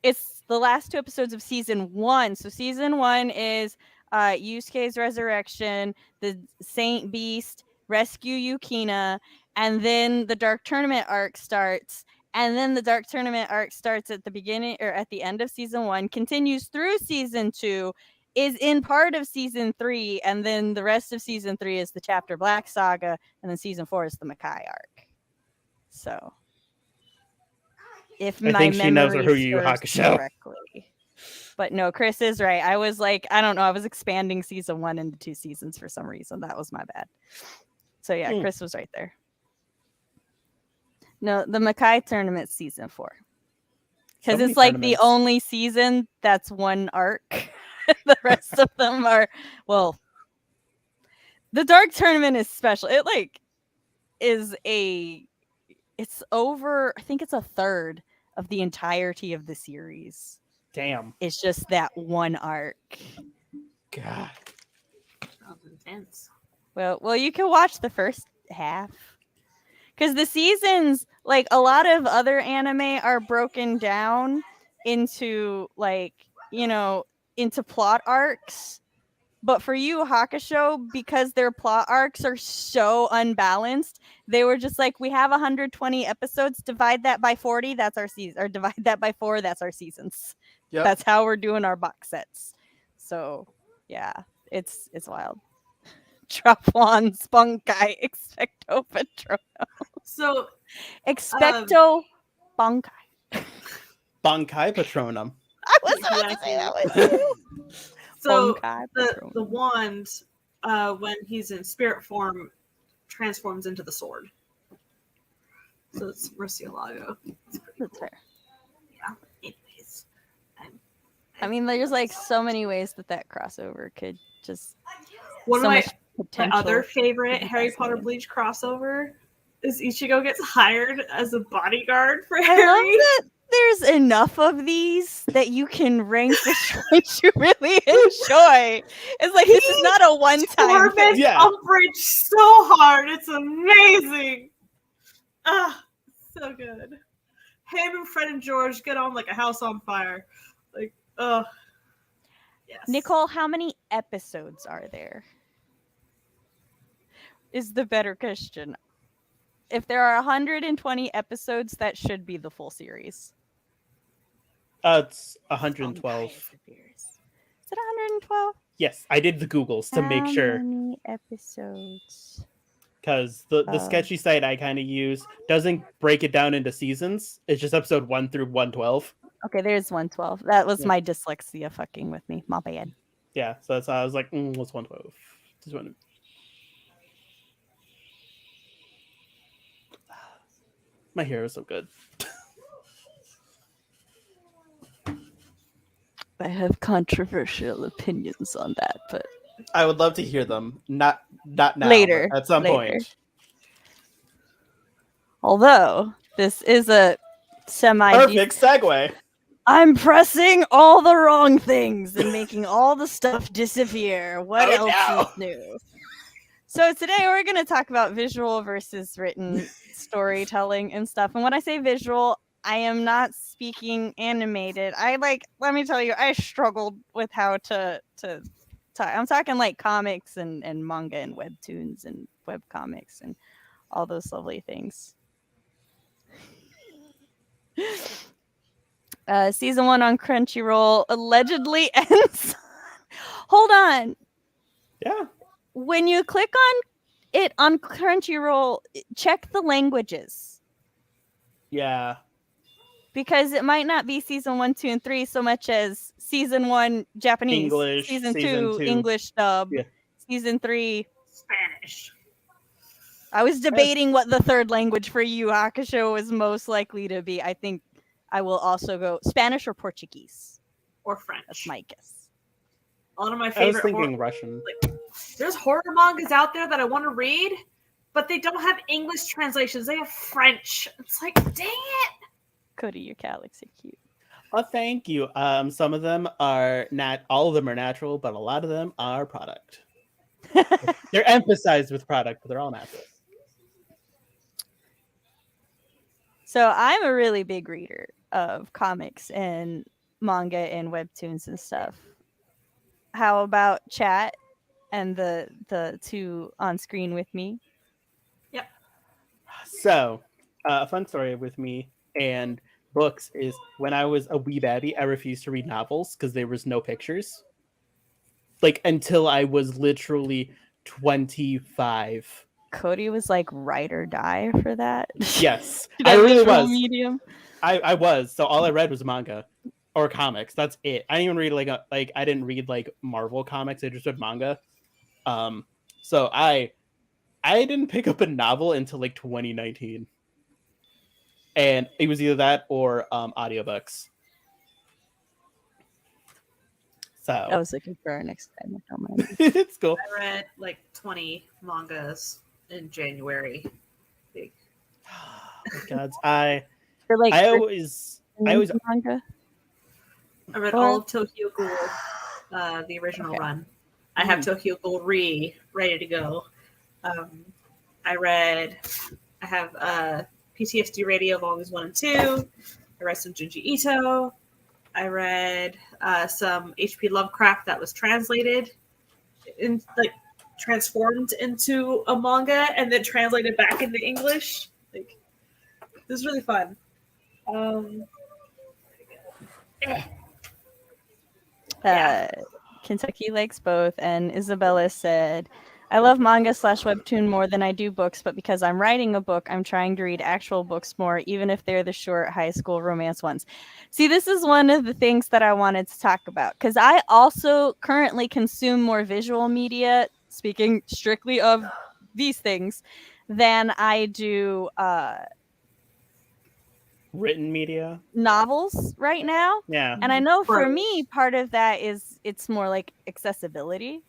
it's the last 2 episodes of season 1. So season 1 is Yusuke's resurrection, the Saint Beast rescue Yukina, and then the Dark Tournament arc starts. And then the Dark Tournament arc starts at the beginning or at the end of season 1, continues through season 2, is in part of season 3, and then the rest of season 3 is the Chapter Black saga, and then season 4 is the Makai arc. So, if I my think she knows her memory Yu Yu serves Hakusho. correctly. But no, Chris is right. I was like, I don't know, I was expanding season 1 into 2 seasons for some reason. That was my bad. So yeah, Chris was right there. No, the Makai tournament season 4. Because it's like the only season that's one arc. The rest of them are, well, the Dark Tournament is special. It like is it's over, I think it's a third of the entirety of the series. Damn. It's just that one arc. God. Sounds intense. Well, you can watch the first half. Because the seasons, like a lot of other anime, are broken down into like, into plot arcs. But for Yu Yu Hakusho, because their plot arcs are so unbalanced, they were just like, we have 120 episodes, divide that by 40, that's our season, or divide that by 4, that's our seasons. Yep. That's how we're doing our box sets. So yeah, it's wild. Drop wands, bunkai, expecto patrono. So expecto bunkai. Bunkai patronum. I was about to say that one too. So the wand, when he's in spirit form, transforms into the sword. So it's Murcielago. That's fair. Yeah. Anyways, I mean, there's like so many ways that crossover could just. One of my other favorite Harry Potter Bleach crossover is Ichigo gets hired as a bodyguard for Harry. I love that there's enough of these that you can rank which ones you really enjoy. It's like, this is not a one-time thing. Yeah. Umbridge so hard. It's amazing. So good. Him and Fred and George get on like a house on fire. Like, yes. Nicole, how many episodes are there? Is the better question. If there are 120 episodes, that should be the full series. It's 112. Is it 112? Yes, I did the Googles to make sure. How many episodes? Because the sketchy site I kind of use doesn't break it down into seasons. It's just episode 1 through 112. Okay, there's 112. That was my dyslexia fucking with me. My bad. Yeah, so that's how I was like, what's 112? Just one. My hair is so good. I have controversial opinions on that, but I would love to hear them. Not now. Later. At some point. Although this is a perfect segue. I'm pressing all the wrong things and making all the stuff disappear. What else is new? So today we're going to talk about visual versus written storytelling and stuff. And when I say visual, I am not speaking animated. Let me tell you, I struggled with how to talk. I'm talking like comics and manga and webtoons and webcomics and all those lovely things. Season 1 on Crunchyroll allegedly ends. Hold on. Yeah. When you click on it on Crunchyroll, check the languages. Yeah. Because it might not be season 1, 2, and 3 so much as season 1 Japanese, English, season 2 English dub, season 3 Spanish. I was debating what the third language for Yu Yu Hakusho was most likely to be. I think I will also go Spanish or Portuguese. Or French. That's my guess. One of my favorite. I was thinking Russian. There's horror mangas out there that I want to read, but they don't have English translations. They have French. It's like, dang it. Cody, your calics are cute. Oh, thank you. Some of them are not. All of them are natural, but a lot of them are product. They're emphasized with product, but they're all natural. So I'm a really big reader of comics and manga and webtoons and stuff. How about chat and the two on screen with me? Yep. So, a fun story with me and books is when I was a wee baby, I refused to read novels because there was no pictures. Like until I was literally 25. Cody was like ride or die for that. Yes, I That really visual was. medium. I was. So all I read was manga or comics. That's it. I didn't even read like I didn't read like Marvel comics. I just read manga. Um, so I didn't pick up a novel until like 2019, and it was either that or audiobooks. I So was looking for our next time. I don't mind. it's cool. I read like 20 mangas in January. Big. Oh, gods, I For like I always manga. I read Or- all of Tokyo Ghoul, the original Okay. run. I have Tokyo Ghoul ready to go. I have PTSD Radio Volumes 1 and 2. I read some Junji Ito. I read some H.P. Lovecraft that was translated, transformed into a manga and then translated back into English. Like, this is really fun. Kentucky likes both, and Isabella said, I love manga / webtoon more than I do books, but because I'm writing a book, I'm trying to read actual books more, even if they're the short high school romance ones. See, this is one of the things that I wanted to talk about, because I also currently consume more visual media, speaking strictly of these things, than I do Written media. novels right now. Yeah. And I know for Prose. me, part of that is it's more like accessibility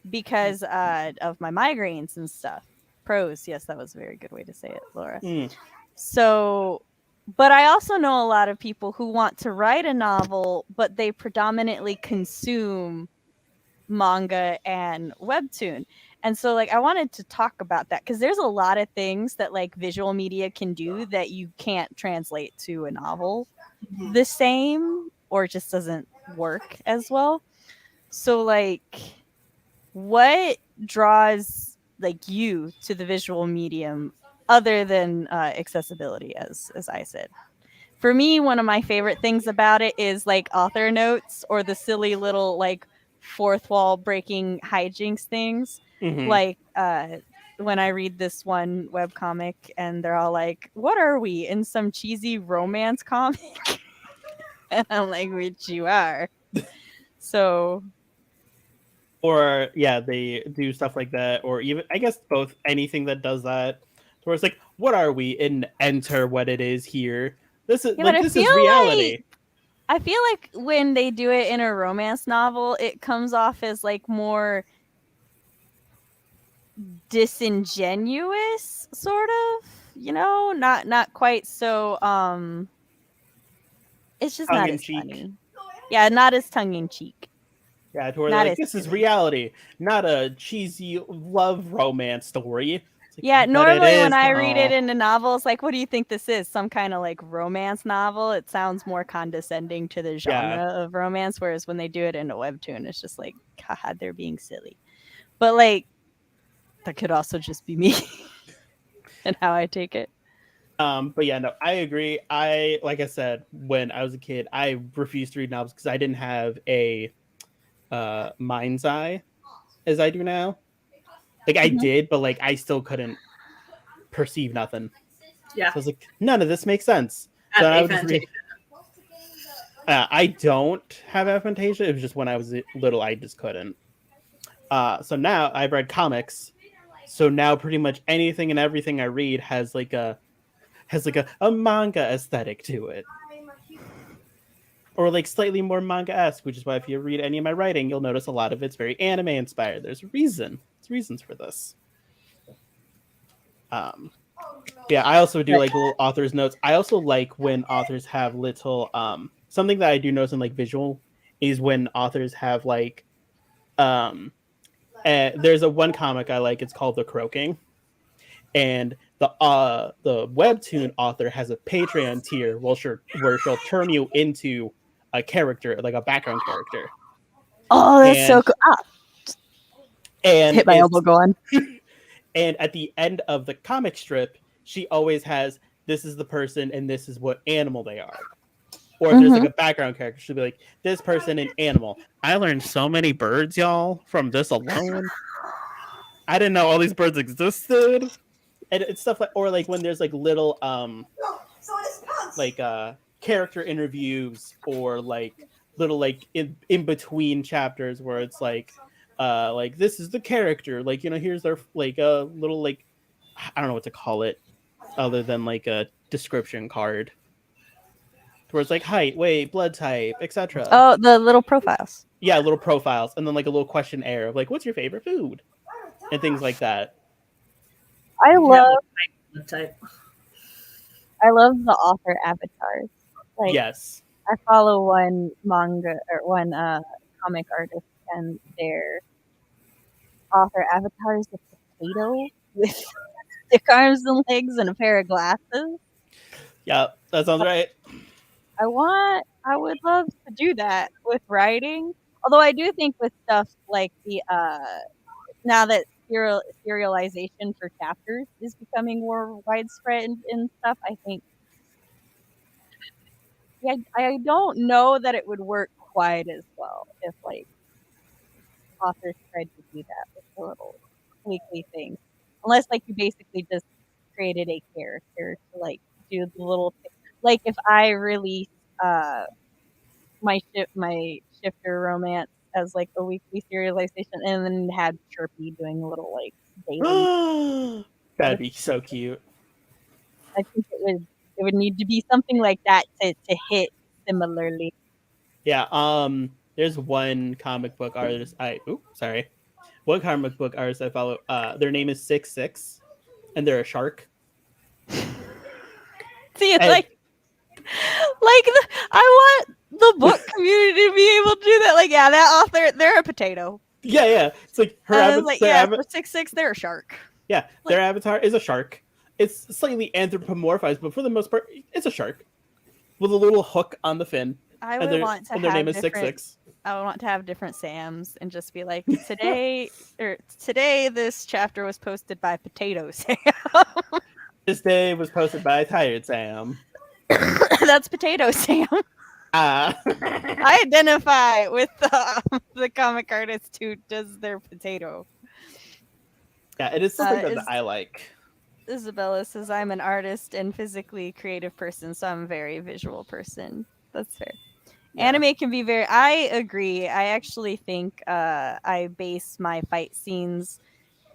because of my migraines and stuff. Prose, yes, that was a very good way to say it, Laura. So, but I also know a lot of people who want to write a novel, but they predominantly consume manga and webtoon. And so like I wanted to talk about that because there's a lot of things that like visual media can do that you can't translate to a novel the same, or it just doesn't work as well. So like what draws like you to the visual medium other than accessibility, as I said? For me, one of my favorite things about it is like author notes or the silly little like fourth wall breaking hijinks things. Like when I read this one webcomic and they're all like, what are we, in some cheesy romance comic? And I'm like, which you are. So Or yeah, they do stuff like that, or even I guess both, anything that does that. Where it's like, what are we in? Enter what it is here. This is yeah, like but this is reality. I feel like when they do it in a romance novel, it comes off as like more disingenuous, sort of, you know, not quite so it's just Tongue not in as cheek. funny. Yeah, not as tongue in cheek. Yeah, to where Not like as this is silly. reality, not a cheesy love romance story. It's like, Yeah, but it normally when is. I read it in the novels, like, what do you think this is? Some kind of like romance novel? It sounds more condescending to the genre of romance, whereas when they do it in a webtoon, it's just like, God, they're being silly. But like, that could also just be me and how I take it. But yeah, no, I agree. Like I said, when I was a kid, I refused to read novels because I didn't have a mind's eye as I do now. Like I did, but like I still couldn't perceive nothing. Yeah. So I was like, none of this makes sense. So I would just read. I don't have aphantasia. It was just when I was little, I just couldn't. So now I've read comics. So now pretty much anything and everything I read has like a manga aesthetic to it, or like slightly more manga-esque. Which is why if you read any of my writing, you'll notice a lot of it's very anime inspired. There's a reason. There's reasons for this. Yeah, I also do like little author's notes. I also like when authors have little something that I do notice in like visual is when authors have like there's a one comic I like, it's called The Croaking, and the webtoon author has a Patreon tier where she'll turn you into a character, like a background character. Oh, that's so cool. And hit my elbow, go on. And at the end of the comic strip, she always has, this is the person and this is what animal they are. Or if there's like a background character, she'll be like, this person an animal. I learned so many birds, y'all, from this alone. I didn't know all these birds existed. And it's stuff like, or like when there's like little like character interviews, or like little like in between chapters where it's like this is the character, like, you know, here's their like a little like, I don't know what to call it other than like a description card where it's like height, weight, blood type, etc. Oh, the little profiles. Yeah, little profiles, and then like a little questionnaire of like, what's your favorite food, and things like that. I love type. I love the author avatars. Like, yes, I follow one manga or one comic artist, and their author avatar is a potato with stick arms and legs and a pair of glasses. Yeah, that sounds right. I would love to do that with writing. Although I do think with stuff like the now that serialization for chapters is becoming more widespread and stuff, I think I don't know that it would work quite as well if like authors tried to do that with the little weekly things. Unless like you basically just created a character to like do the little thing. Like if I release my shifter romance as like a weekly serialization and then had Chirpy doing a little like daily. That'd be so cute. I think it would need to be something like that to hit similarly. Yeah, there's one comic book artist one comic book artist I follow. Their name is 66, and they're a shark. See, it's like I want the book community to be able to do that. Like, yeah, that author, they're a potato. Yeah. It's like her avatar. For 66, they're a shark. Yeah, like, their avatar is a shark. It's slightly anthropomorphized, but for the most part, it's a shark with a little hook on the fin. I would want to have their name is 66. I would want to have different Sams and just be like, today this chapter was posted by Potato Sam. This day was posted by Tired Sam. That's Potato Sam. I identify with the comic artist who does their potato. Yeah, it is something that I like. Isabella says, I'm an artist and physically creative person, so I'm a very visual person. That's fair. Yeah. Anime can be very... I agree. I actually think I base my fight scenes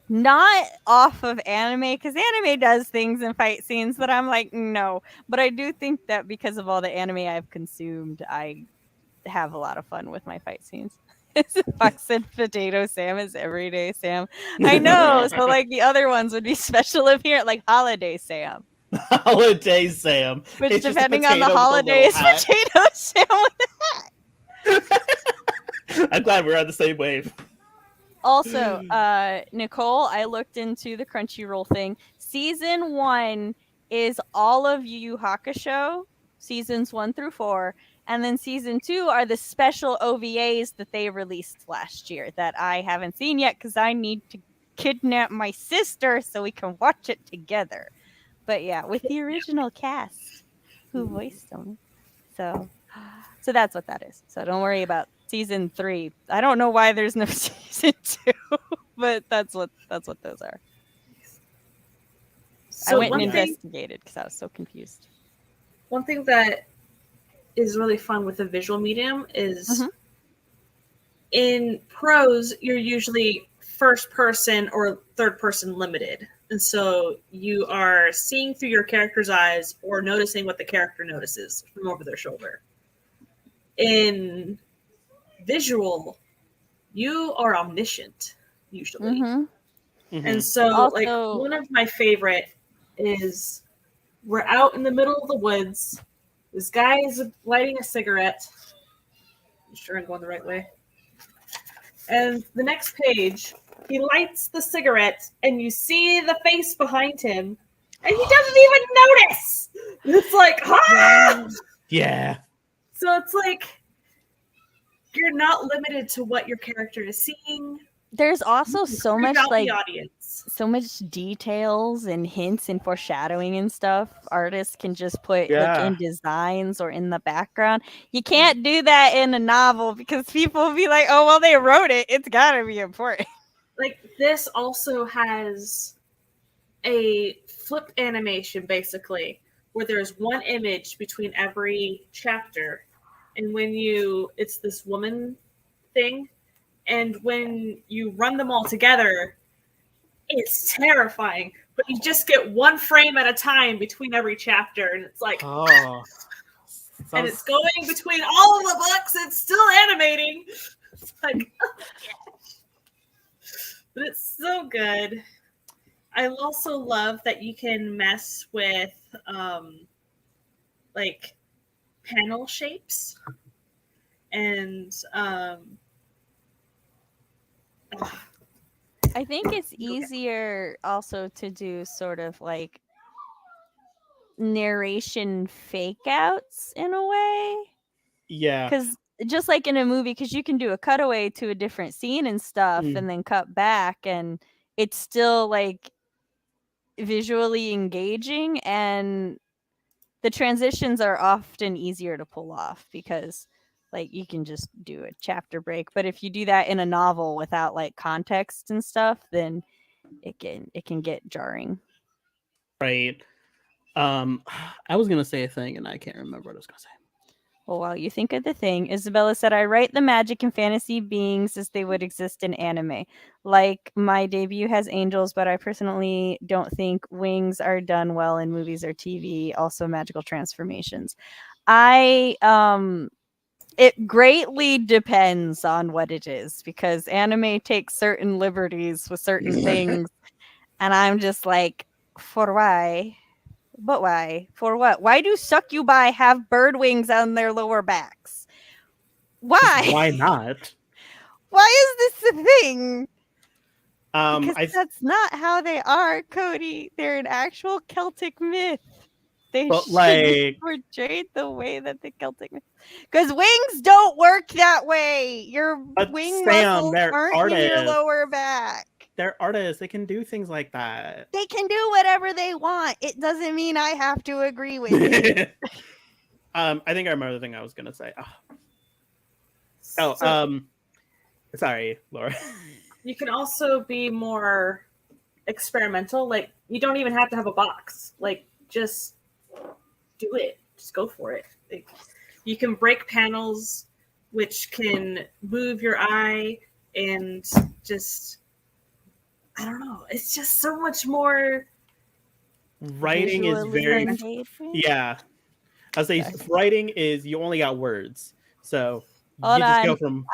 not off of anime, because anime does things in fight scenes that I'm like, no. But I do think that because of all the anime I've consumed, I have a lot of fun with my fight scenes. Fox said Potato Sam is everyday Sam. I know. So like the other ones would be special if here, like Holiday Sam. Holiday Sam. Which it's depending on the holidays, Potato Sam with a hat. I'm glad we're on the same wave. Also, Nicole, I looked into the Crunchyroll thing. Season 1 is all of Yu Yu Hakusho, seasons 1 through 4. And then season 2 are the special OVAs that they released last year that I haven't seen yet because I need to kidnap my sister so we can watch it together. But yeah, with the original cast who voiced them. So that's what that is. So don't worry about season 3. I don't know why there's no season 2, but that's what those are. So I went and investigated because I was so confused. One thing that is really fun with a visual medium is in prose, you're usually first person or third person limited. And so you are seeing through your character's eyes or noticing what the character notices from over their shoulder. In visual, you are omniscient, usually. And so, also, like, one of my favorite is we're out in the middle of the woods. This guy is lighting a cigarette. I'm sure I'm going the right way. And the next page, he lights the cigarette, and you see the face behind him, and he doesn't even notice. It's like, ah! Yeah. So it's like, you're not limited to what your character is seeing. There's also so much the audience. so much details and hints and foreshadowing and stuff artists can just put like in designs or in the background. You can't do that in a novel because people will be like, oh well, they wrote it, it's gotta be important. Like this also has a flip animation basically where there's one image between every chapter, and it's this woman thing, and when you run them all together, it's terrifying. But you just get one frame at a time between every chapter, and it's like, and it's going between all of the books. It's still animating. It's like, but it's so good. I also love that you can mess with like panel shapes and I think it's easier also to do sort of like narration fake outs in a way. Yeah. Because just like in a movie, because you can do a cutaway to a different scene and stuff and then cut back and it's still like visually engaging, and the transitions are often easier to pull off because like you can just do a chapter break. But if you do that in a novel without like context and stuff, then it can get jarring. Right. I was gonna say a thing and I can't remember what I was gonna say. Well, while you think of the thing, Isabella said, I write the magic and fantasy beings as they would exist in anime. Like, my debut has angels, but I personally don't think wings are done well in movies or TV. Also, magical transformations. It greatly depends on what it is, because anime takes certain liberties with certain things. And I'm just like, for why? But why? For what? Why do succubi have bird wings on their lower backs? Why? Why not? Why is this a thing? Because that's not how they are, Cody. They're an actual Celtic myth. They but should like be portrayed the way that the Celtic myth. Because wings don't work that way. Your wing muscles aren't in your lower back. They're artists. They can do things like that. They can do whatever they want. It doesn't mean I have to agree with it. I think I remember the thing I was gonna say. Sorry, Laura. You can also be more experimental. Like, you don't even have to have a box. Like, just do it. Just go for it. Like, you can break panels, which can move your eye, and just, I don't know. It's just so much more. Writing is very I say writing is you only got words, so Hold you just on. go from.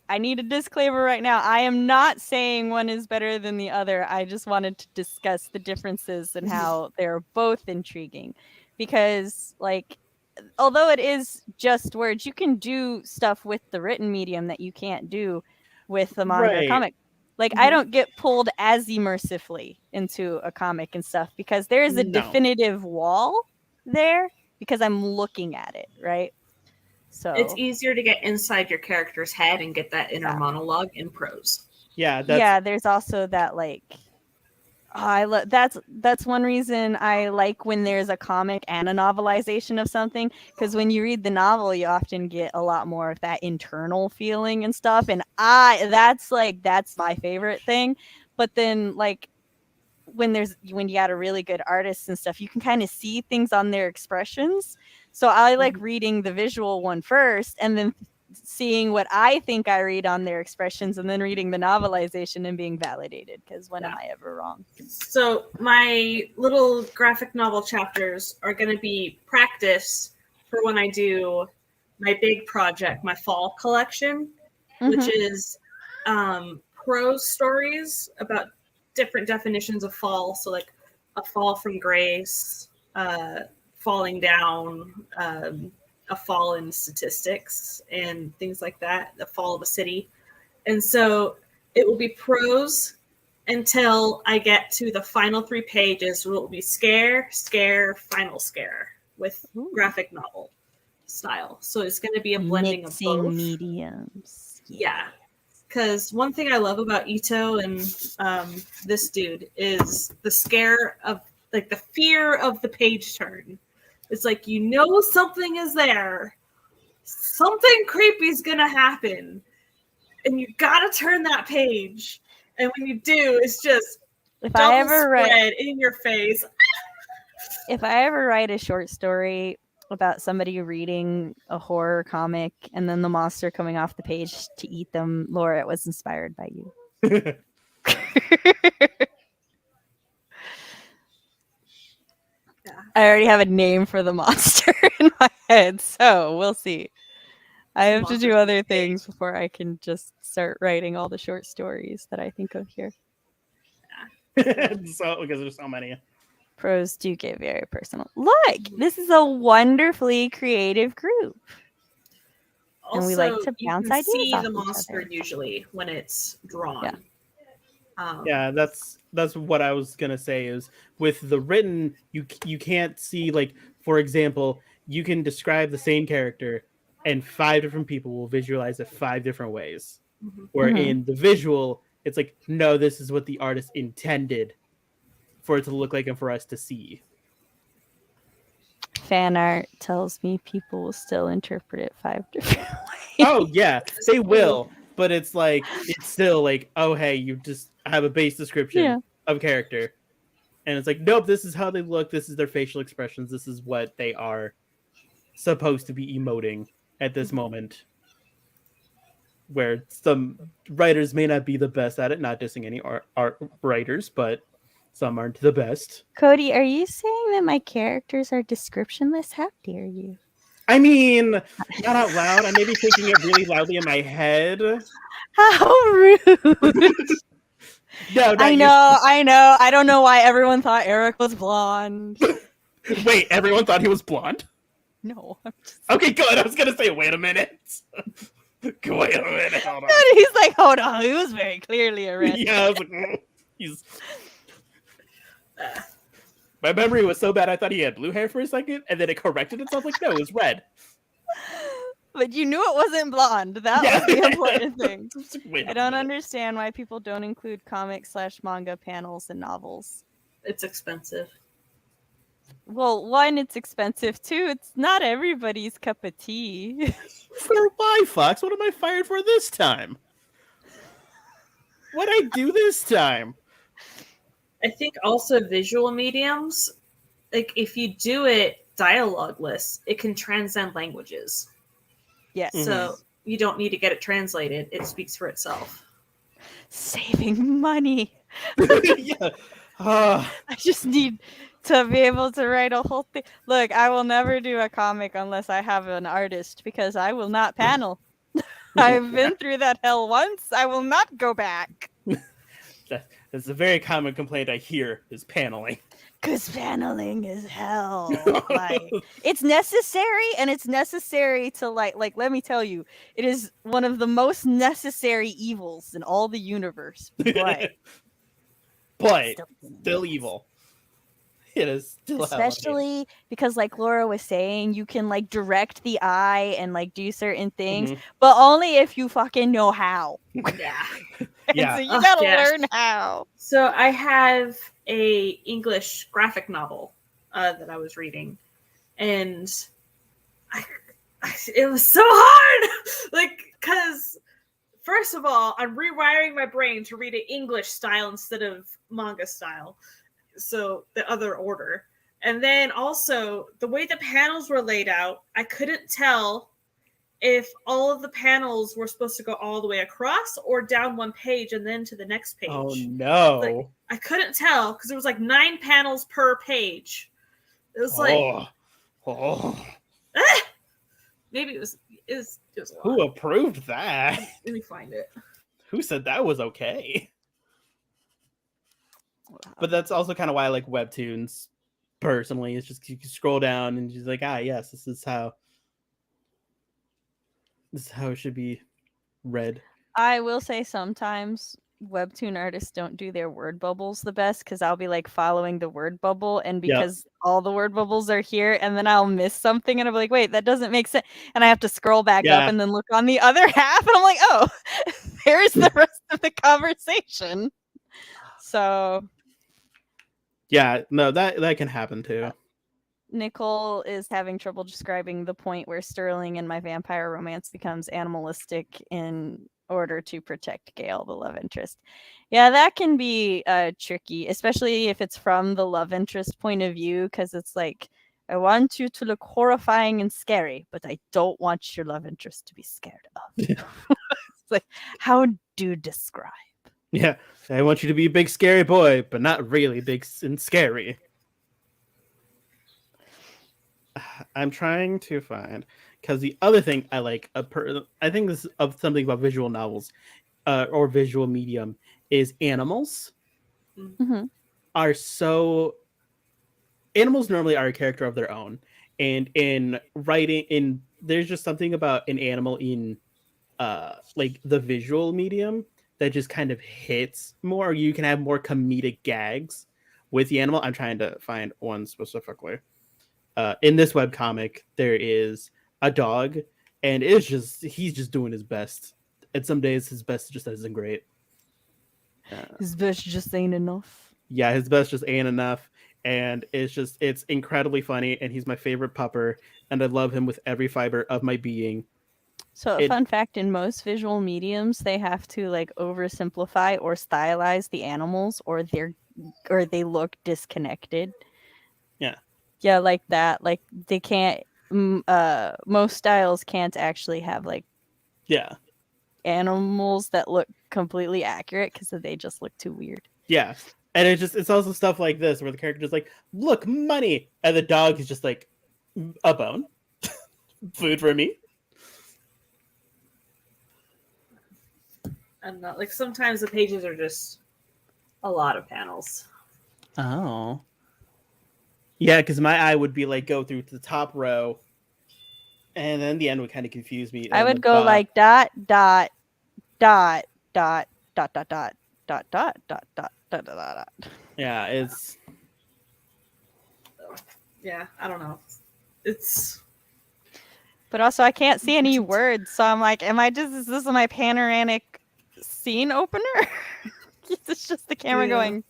I need a disclaimer right now. I am not saying one is better than the other. I just wanted to discuss the differences and how they're both intriguing, because like, although it is just words, you can do stuff with the written medium that you can't do with the manga or comic. Like, I don't get pulled as immersively into a comic and stuff because there is a definitive wall there because I'm looking at it, right? So it's easier to get inside your character's head and get that inner monologue in prose. Yeah, there's also that like that's one reason I like when there's a comic and a novelization of something, because when you read the novel you often get a lot more of that internal feeling and stuff, and that's my favorite thing. But then like when you got a really good artist and stuff, you can kind of see things on their expressions. So I like reading the visual one first and then seeing what I think I read on their expressions, and then reading the novelization and being validated, because when am I ever wrong? So my little graphic novel chapters are going to be practice for when I do my big project, my fall collection, which is prose stories about different definitions of fall. So like a fall from grace, falling down, a fall in statistics and things like that, the fall of a city. And so it will be prose until I get to the final 3 pages, where it will be scare, final scare with graphic novel. style. So it's going to be a blending Mixing of both. mediums. Yeah. Because one thing I love about Ito and this dude is the scare of, like, the fear of the page turn. It's like, you know something is there. Something creepy is going to happen. And you got to turn that page. And when you do, it's just If I double ever write, spread in your face. if I ever write a short story about somebody reading a horror comic and then the monster coming off the page to eat them, Laura, it was inspired by you. Yeah. I already have a name for the monster in my head, so we'll see. I have to Monsters do on other the page. things before I can just start writing all the short stories that I think of here. So because there's so many. Pros do get very personal. Look, this is a wonderfully creative group. Also, And we like to you bounce can ideas see off the each monster other. usually when it's drawn. Yeah. Yeah, that's what I was gonna say. Is with the written, you can't see, like, for example, you can describe the same character, and 5 different people will visualize it 5 different ways. Mhm. Where Mhm. in the visual, it's like, no, this is what the artist intended for it to look like and for us to see. Fan art tells me people will still interpret it 5 different ways. Oh yeah, they will, but it's like, it's still like, oh hey, you just have a base description of character, and it's like, nope, this is how they look, this is their facial expressions, this is what they are supposed to be emoting at this moment. Where some writers may not be the best at it, not dissing any art writers, but some aren't the best. Cody, are you saying that my characters are descriptionless? How dare you? I mean, not out loud. I may be thinking it really loudly in my head. How rude. No, I know. I don't know why everyone thought Eric was blonde. Wait, everyone thought he was blonde? No. I'm just... Okay, good. I was going to say, wait a minute. Wait a minute. Hold on. He's like, hold on. He was very clearly a red. Yeah, I was like, he's... My memory was so bad, I thought he had blue hair for a second, and then it corrected itself. Like, no, it was red. But you knew it wasn't blonde. That was the important thing. Wait, I don't understand why people don't include comic/manga panels in novels. It's expensive. Well, one, it's expensive. Two, it's not everybody's cup of tea. For why, Fox? What am I fired for this time? What'd I do this time? I think also visual mediums, like if you do it dialogueless, it can transcend languages. Yes. So you don't need to get it translated. It speaks for itself. Saving money. Yeah. I just need to be able to write a whole thing. Look, I will never do a comic unless I have an artist because I will not panel. I've been through that hell once. I will not go back. That's a very common complaint I hear, is paneling. Because paneling is hell. Like, it's necessary, and it's necessary to like let me tell you, it is one of the most necessary evils in all the universe. But still evil. It is still especially because, like Laura was saying, you can like direct the eye and like do certain things, but only if you fucking know how. Yeah. So you gotta learn how. So I have a English graphic novel that I was reading, and it was so hard. Like, because first of all, I'm rewiring my brain to read it English style instead of manga style. So the other order. And then also the way the panels were laid out, I couldn't tell if all of the panels were supposed to go all the way across or down one page and then to the next page. Oh no. Like, I couldn't tell because there was like 9 panels per page. It was like maybe it was a lot. Who approved that? Let me find it. Who said that was okay? But that's also kind of why I like webtoons personally. It's just you can scroll down and just like, yes, this is how it should be read. I will say sometimes webtoon artists don't do their word bubbles the best, because I'll be like following the word bubble, and Yeah. because all the word bubbles are here, and then I'll miss something, and I'll be like, wait, that doesn't make sense, and I have to scroll back up Yeah. and then look on the other half, and I'm like, oh, there's the rest of the conversation. So Yeah, no, that can happen too. Nicole is having trouble describing the point where Sterling and my vampire romance becomes animalistic in order to protect Gale, the love interest. Yeah, that can be tricky, especially if it's from the love interest point of view, because it's like, I want you to look horrifying and scary, but I don't want your love interest to be scared of you. It's like, how do you describe? Yeah, I want you to be a big scary boy, but not really big and scary. I'm trying to find, because the other thing I like, I think this is of something about visual novels, or visual medium, is animals. Mm-hmm. Are so animals normally are a character of their own, and in writing, there's just something about an animal in like the visual medium that just kind of hits more. You can have more comedic gags with the animal. I'm trying to find one specifically. In this webcomic, there is a dog, and he's just doing his best. And some days his best just isn't great. His best just ain't enough. Yeah, his best just ain't enough. And it's incredibly funny, and he's my favorite pupper, and I love him with every fiber of my being. So, a fun fact, in most visual mediums, they have to like oversimplify or stylize the animals, or they look disconnected. Yeah. Yeah, like that. Like they can't. Most styles can't actually have like animals that look completely accurate, because they just look too weird. Yeah. And it's also stuff like this where the character just like, look, money, and the dog is just like, a bone, food for me. I'm not like, sometimes the pages are just a lot of panels. Oh. Yeah, because my eye would be like, go through to the top row, and then the end would kind of confuse me. I would go like dot dot dot dot dot dot dot dot dot dot dot dot dot. Yeah, it's. Yeah, I don't know. It's. But also, I can't see any words, so I'm like, is this my panoramic scene opener? It's just the camera going.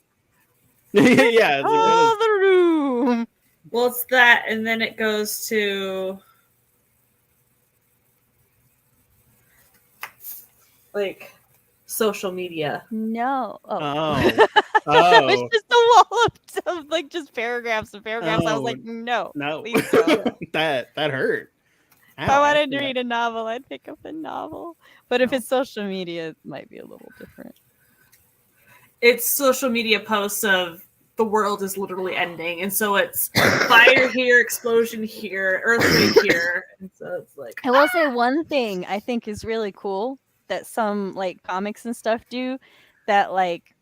Yeah, it's like, the room. Well, it's that, and then it goes to like social media. No. Oh. It's just a wall of like just paragraphs and paragraphs. I was like, no. Please don't. that hurt. If I wanted to read a novel, I'd pick up a novel. But if it's social media, it might be a little different. It's social media posts of the world is literally ending, and so it's fire here, explosion here, earthquake here, and so it's like. I will say one thing I think is really cool that some like comics and stuff do, that like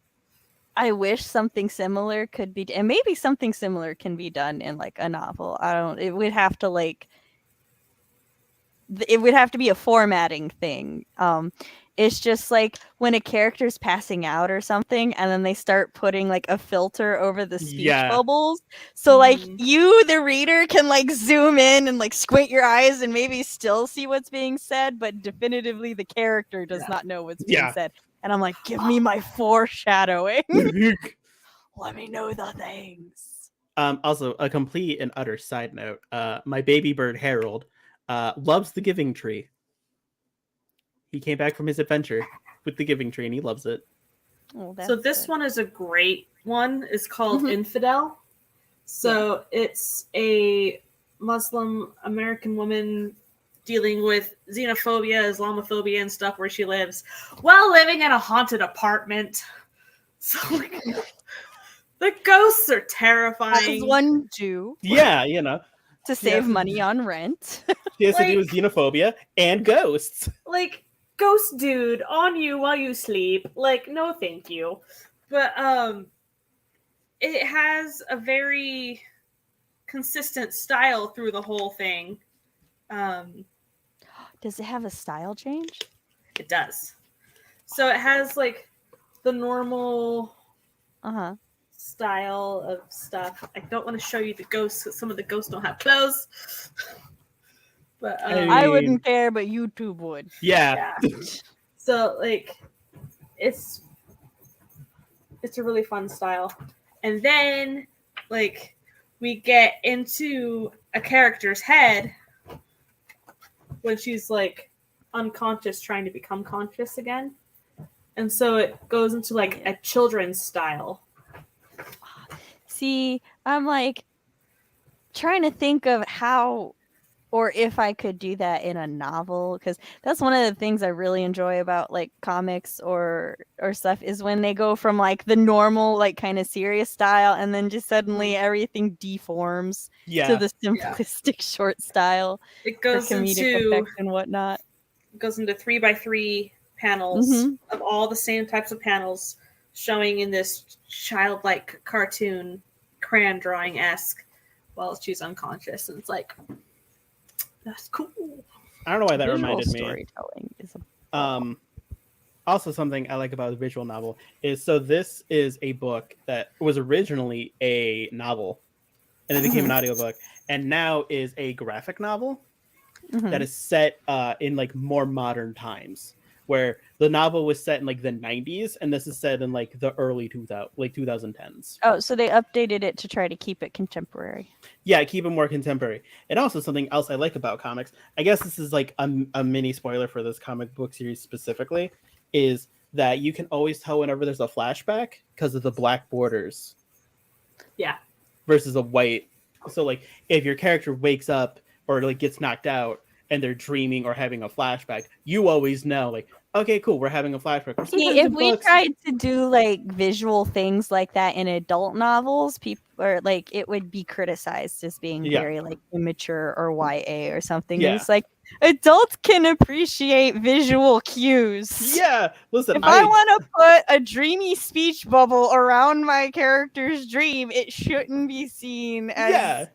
I wish something similar could be, and maybe something similar can be done in like a novel. It would have to be a formatting thing. It's just like when a character's passing out or something, and then they start putting like a filter over the speech bubbles. So like you, the reader, can like zoom in and like squint your eyes and maybe still see what's being said, but definitively the character does not know what's being said. And I'm like, give me my foreshadowing. Let me know the things. Also, a complete and utter side note, my baby bird Harold loves the Giving Tree. He came back from his adventure with the Giving Tree, and he loves it. Oh, so this one is a great one. It's called Infidel. So it's a Muslim American woman dealing with xenophobia, Islamophobia, and stuff where she lives while living in a haunted apartment. So the ghosts are terrifying. As one do. Yeah, you know. To save money on rent. She has to do with xenophobia and ghosts. Like, ghost dude on you while you sleep. Like, no thank you. But it has a very consistent style through the whole thing. Does it have a style change? It does. So it has like the normal Uh-huh. style of stuff. I don't want to show you the ghosts because some of the ghosts don't have clothes. But I mean- wouldn't care, but YouTube would. Yeah. So like it's a really fun style. And then like we get into a character's head when she's like unconscious trying to become conscious again. And so it goes into like a children's style. See, I'm like trying to think of how or if I could do that in a novel, because that's one of the things I really enjoy about like comics or stuff is when they go from like the normal like kind of serious style and then just suddenly everything deforms to the simplistic short style. It goes for comedic into effect and whatnot. It goes into 3x3 panels of all the same types of panels showing in this childlike cartoon crayon drawing-esque while she's unconscious, and it's like that's cool. I don't know why that Visual reminded me. storytelling is Also, something I like about the visual novel is this is a book that was originally a novel and it became an audiobook and now is a graphic novel that is set in like more modern times, where the novel was set in like the 90s and this is set in like the early 2010s. Oh, so they updated it to try to keep it contemporary. Yeah, keep it more contemporary. And also something else I like about comics, I guess this is like a mini spoiler for this comic book series specifically, is that you can always tell whenever there's a flashback because of the black borders. Yeah. Versus a white. So like if your character wakes up or like gets knocked out and they're dreaming or having a flashback, you always know like, okay, cool, we're having a flashback. Or See, if we tried to do like visual things like that in adult novels, people or like it would be criticized as being very like immature or YA or something. Yeah. And it's like adults can appreciate visual cues. Yeah, listen. If I want to put a dreamy speech bubble around my character's dream, it shouldn't be seen as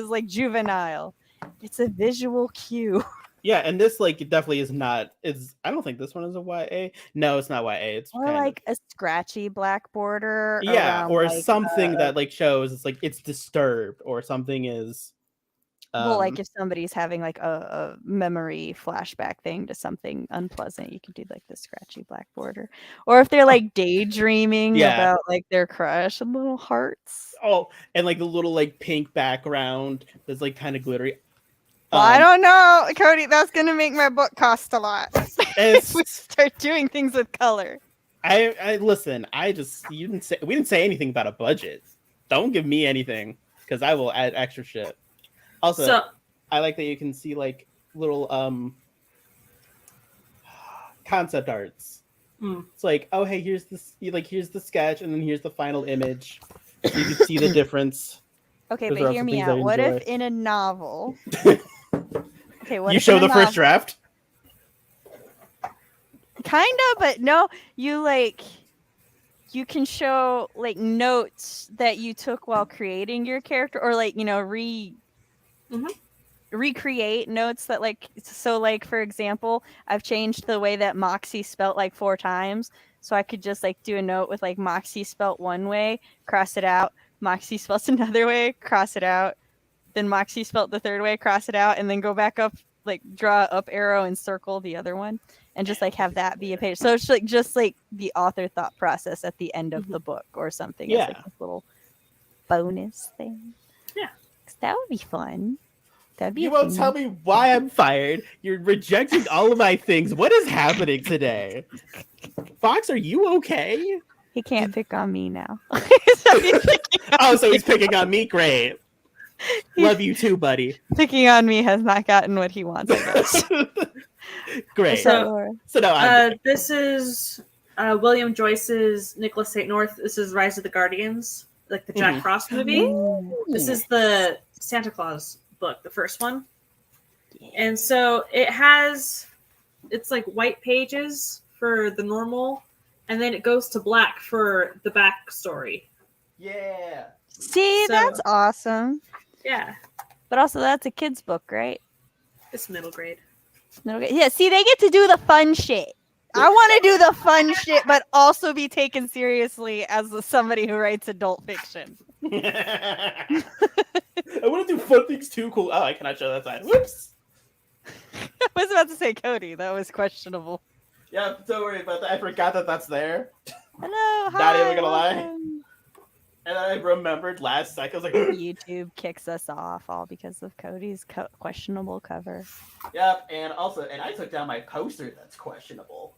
like juvenile. It's a visual cue. Yeah, and this like it definitely is not. I don't think this one is a YA. No, it's not YA. It's or like a scratchy black border. Yeah, around, or like, something that like shows it's like it's disturbed or something is. Well, like if somebody's having like a memory flashback thing to something unpleasant, you could do like the scratchy black border. Or if they're like daydreaming about like their crush and little hearts. Oh, and like the little like pink background that's like kind of glittery. Well, I don't know, Cody. That's gonna make my book cost a lot. If we start doing things with color. I listen. We didn't say anything about a budget. Don't give me anything because I will add extra shit. Also, I like that you can see like little concept arts. It's like, oh hey, here's the sketch, and then here's the final image. So you can see the difference. Okay, but hear me out. What if in a novel? Okay, what you if show the first draft? Kinda, but no. You can show like notes that you took while creating your character, or like recreate notes that like for example, I've changed the way that Moxie spelt like 4 times, so I could just like do a note with like Moxie spelt one way, cross it out. Moxie spells another way, cross it out. Then Moxie spelt the third way, cross it out, and then go back up, like draw up arrow and circle the other one, and just like have that be a page. So it's like just like the author thought process at the end of the book or something. Yeah. It's like this little bonus thing. Yeah. That would be fun. That'd be. You won't tell me why I'm fired. You're rejecting all of my things. What is happening today? Fox, are you okay? He can't pick on me now. So he's picking on me. Great. Love you too, buddy. Picking on me has not gotten what he wants, I guess. Great. So this is William Joyce's Nicholas St. North. This is Rise of the Guardians, like the Jack Frost movie. This is the Santa Claus book, the first one. And so it's like white pages for the normal, and then it goes to black for the backstory. Yeah. See, that's awesome. Yeah. But also that's a kid's book, right? It's middle grade. Yeah, see, they get to do the fun shit. I want to do the fun shit, but also be taken seriously as somebody who writes adult fiction. I want to do fun things too. Cool. Oh, I cannot show that side. Whoops. I was about to say Cody. That was questionable. Yeah, don't worry about that. I forgot that that's there. Hello, Not hi, even gonna lie. welcome. And I remembered last second. I was like, YouTube kicks us off all because of Cody's questionable cover. yep. And also, I took down my poster that's questionable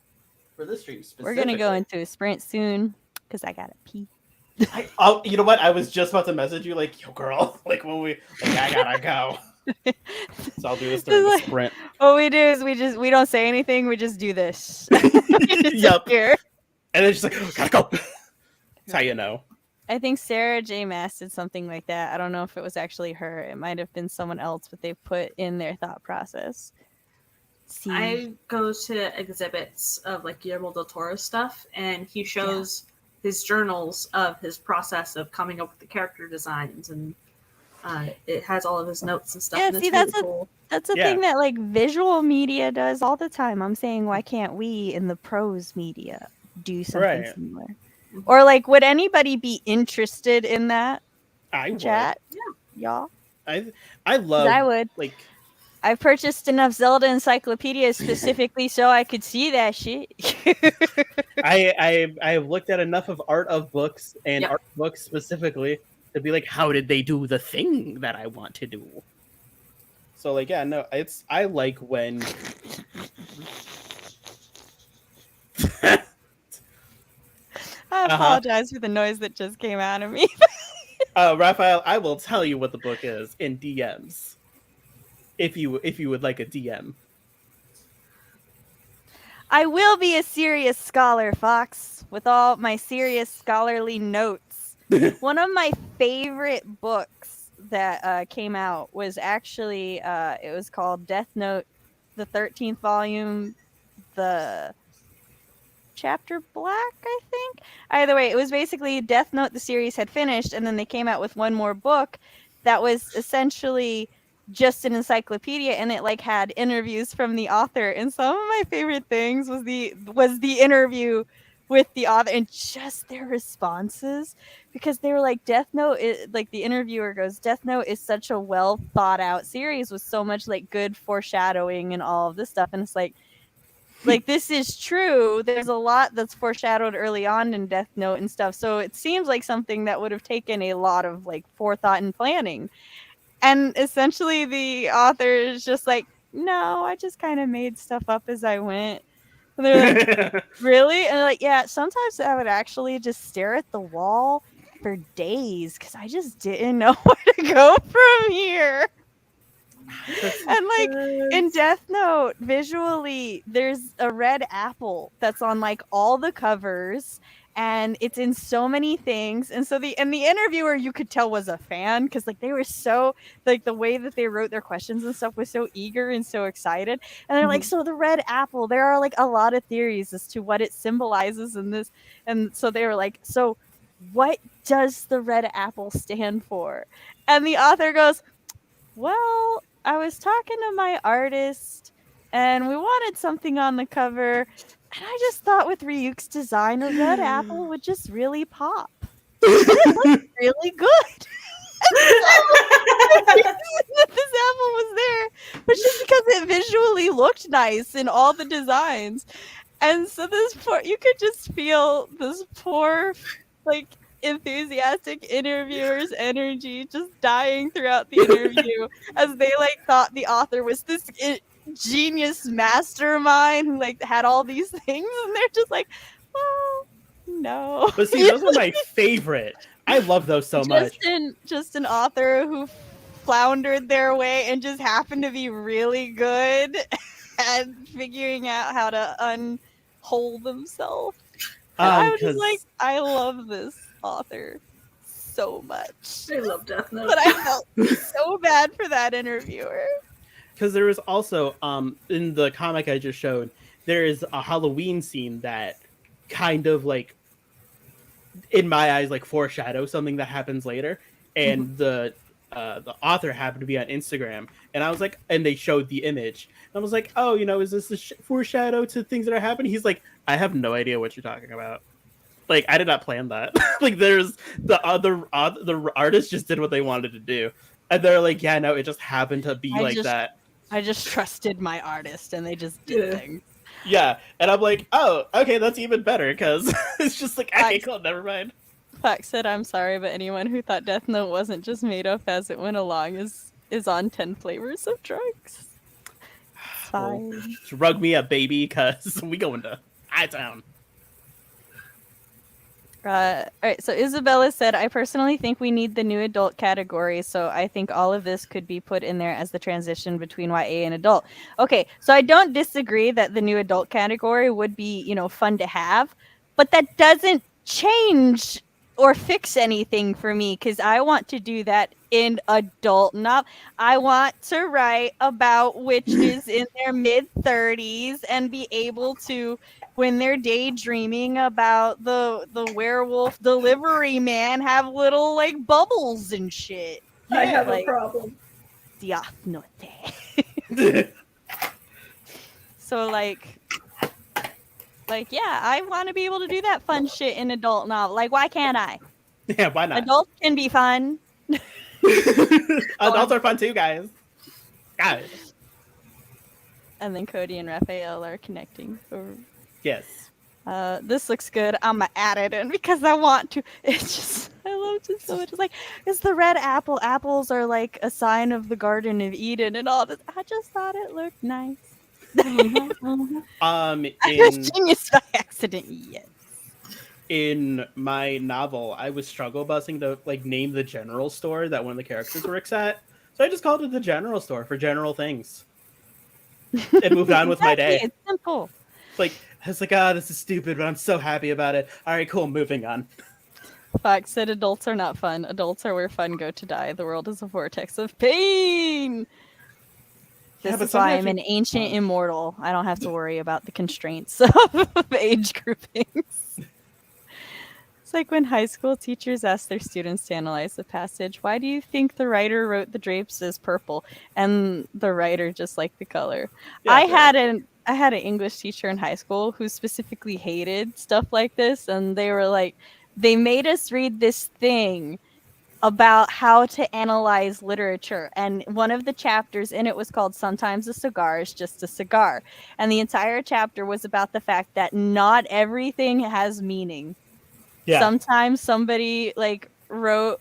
for this stream specifically. We're gonna go into a sprint soon because I gotta pee. You know what? I was just about to message you, like, yo, girl, like when we, like, I gotta go. So I'll do this during the sprint. What we do is we don't say anything. We just do this. Yep. Here. And then she's like, oh, gotta go. That's how you know. I think Sarah J. Maas did something like that. I don't know if it was actually her. It might have been someone else, but they put in their thought process. I go to exhibits of like Guillermo del Toro stuff, and he shows his journals of his process of coming up with the character designs, and it has all of his notes and stuff. Yeah, and see, it's that's really cool. That's a thing that like visual media does all the time. I'm saying, why can't we in the prose media do something similar? Or like, would anybody be interested in that? I would. Chat, y'all. I love. I would. Like, I purchased enough Zelda encyclopedias specifically so I could see that shit. I have looked at enough of art of books and art books specifically to be like, how did they do the thing that I want to do? So like, yeah, no, I like when. I apologize for the noise that just came out of me. Raphael, I will tell you what the book is in DMs. If you would like a DM. I will be a serious scholar, Fox, with all my serious scholarly notes. One of my favorite books that came out was actually, it was called Death Note, the 13th volume, the Chapter Black, I think. Either way, it was basically Death Note, the series had finished, and then they came out with one more book that was essentially just an encyclopedia, and it like had interviews from the author. And some of my favorite things was the interview with the author and just their responses, because they were like, Death Note is, like, the interviewer goes, Death Note is such a well thought out series with so much like good foreshadowing and all of this stuff. And it's like this is true. There's a lot that's foreshadowed early on in Death Note and stuff. So it seems like something that would have taken a lot of like forethought and planning. And essentially the author is just like, no, I just kind of made stuff up as I went. And they're like, really? And they're like, yeah, sometimes I would actually just stare at the wall for days because I just didn't know where to go from here. And like in Death Note, visually, there's a red apple that's on like all the covers, and it's in so many things. And so the interviewer, you could tell, was a fan, because like they were so, like, the way that they wrote their questions and stuff was so eager and so excited. And they're like, so the red apple, there are like a lot of theories as to what it symbolizes in this. And so they were like, so what does the red apple stand for? And the author goes, well, I was talking to my artist and we wanted something on the cover, and I just thought with Ryuk's design, a red apple would just really pop. It looked really good. This apple was there, but just because it visually looked nice in all the designs. And so you could just feel this poor, like, enthusiastic interviewer's energy just dying throughout the interview as they like thought the author was this genius mastermind who like had all these things, and they're just like, well, no. But see, those are my favorite. I love those so much. Just an author who floundered their way and just happened to be really good at figuring out how to unhold themselves. I was just like, I love this author so much. I love Death Note. But I felt so bad for that interviewer. Because there was also, in the comic I just showed, there is a Halloween scene that kind of, like, in my eyes, like, foreshadows something that happens later. And the the author happened to be on Instagram, and I was like, and they showed the image, and I was like, oh, is this a foreshadow to things that are happening? He's like, I have no idea what you're talking about. Like, I did not plan that. Like, there's the artist just did what they wanted to do, and they're like, yeah, no, it just happened to be that. I just trusted my artist, and they just did things. Yeah, and I'm like, oh, okay, that's even better, because it's just like, okay, cool, never mind. Fox said, I'm sorry, but anyone who thought Death Note wasn't just made up as it went along is on 10 flavors of drugs. Fine. Well, drug me up, baby, because we going to I-Town. All right, so Isabella said, I personally think we need the new adult category, so I think all of this could be put in there as the transition between YA and adult. Okay, so I don't disagree that the new adult category would be, fun to have, but that doesn't change or fix anything for me, because I want to do that in adult novel. I want to write about witches in their mid-30s and be able to, when they're daydreaming about the werewolf delivery man, have little like bubbles and shit. Yeah, I have a problem. Death Note. So yeah, I want to be able to do that fun shit in adult novel. Like, why can't I? Yeah, why not? Adults can be fun. Adults are fun too, guys. Guys. And then Cody and Raphael are connecting over. Yes. This looks good. I'm gonna add it in because I want to. It's just, I love it so much. It's like, it's the red apple. Apples are like a sign of the Garden of Eden and all this. I just thought it looked nice. I was genius by accident. Yes. In my novel, I was struggle busing to name the general store that one of the characters works at, so I just called it the general store for general things. It moved on with my day. It's simple. I was like, this is stupid, but I'm so happy about it. All right, cool, moving on. Fox said adults are not fun. Adults are where fun go to die. The world is a vortex of pain. This is why I'm an ancient immortal. I don't have to worry about the constraints of age groupings. It's like when high school teachers ask their students to analyze the passage, why do you think the writer wrote the drapes as purple? And the writer just liked the color. Yeah, I had an English teacher in high school who specifically hated stuff like this, and they were like, they made us read this thing about how to analyze literature, and one of the chapters in it was called Sometimes a Cigar is Just a Cigar, and the entire chapter was about the fact that not everything has meaning. Yeah. Sometimes somebody wrote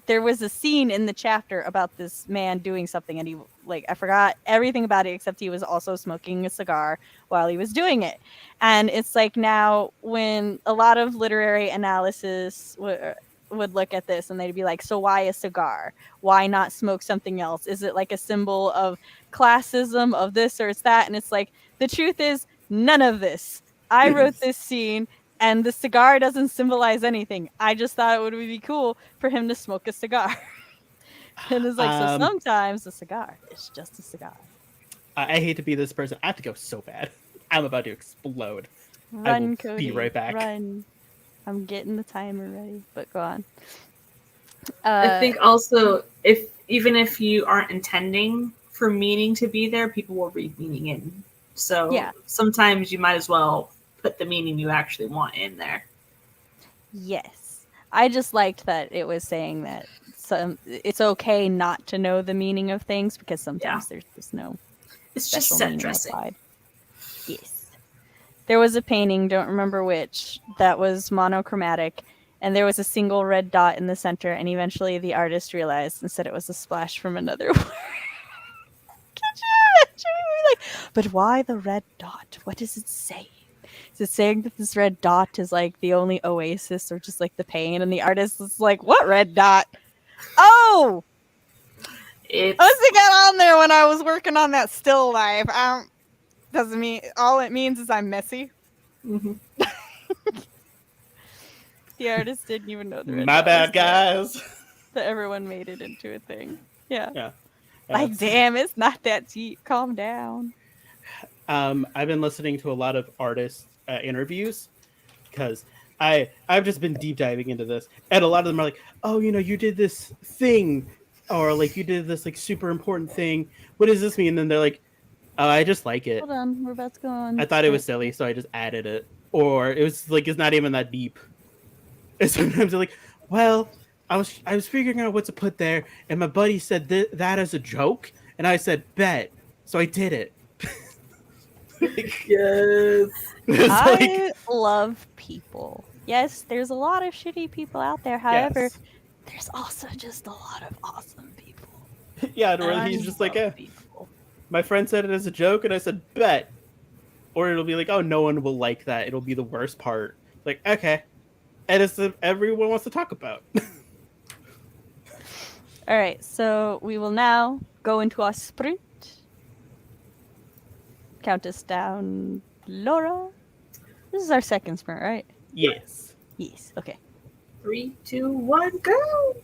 there was a scene in the chapter about this man doing something, and he I forgot everything about it except he was also smoking a cigar while he was doing it. And it's like, now when a lot of literary analysis would look at this and they'd be like, so why a cigar? Why not smoke something else? Is it like a symbol of classism, of this or it's that? And it's like, the truth is none of this. I wrote this scene and the cigar doesn't symbolize anything. I just thought it would be cool for him to smoke a cigar. And it's like, so sometimes a cigar is just a cigar. I hate to be this person. I have to go so bad. I'm about to explode. Run, Cody. Be right back. Run. I'm getting the timer ready, but go on. I think also, even if you aren't intending for meaning to be there, people will read meaning in. So yeah, sometimes you might as well put the meaning you actually want in there. Yes. I just liked that it was saying that it's okay not to know the meaning of things, because sometimes there's just no. It's just set dressing. Applied. Yes. There was a painting, don't remember which, that was monochromatic, and there was a single red dot in the center, and eventually the artist realized and said it was a splash from another word. Could you imagine? But why the red dot? What is it saying? Is it saying that this red dot is the only oasis, or just the pain? And the artist is like, what red dot? Oh! I got on there when I was working on that still life. Doesn't mean, all it means is I'm messy. Mm-hmm. The artist didn't even know the red My bad, guys. That everyone made it into a thing. Yeah. Yeah. Damn, it's not that deep. Calm down. I've been listening to a lot of artist interviews, because I've just been deep diving into this, and a lot of them are like, oh, you did this thing, or like you did this like super important thing. What does this mean? And then they're like, oh, I just like it. Hold on, we're about to go I on thought it was sprint. silly, so I just added it. Or it was like it's not even that deep. And sometimes they're like, well, I was figuring out what to put there, and my buddy said that as a joke, and I said bet, so I did it. Like, Yes. it's like I love people. Yes, there's a lot of shitty people out there. However, yes, there's also just a lot of awesome people. yeah. And Where I he's just like, love yeah, people. my friend said it as a joke, and I said bet, or it'll be like, oh, no one will like that. It'll be the worst part. Like okay, and it's everyone wants to talk about. All right, so we will now go into our sprint. Count us down, Laura. This is our second sprint, right? Yes. Yes. Okay. 3, 2, 1, go!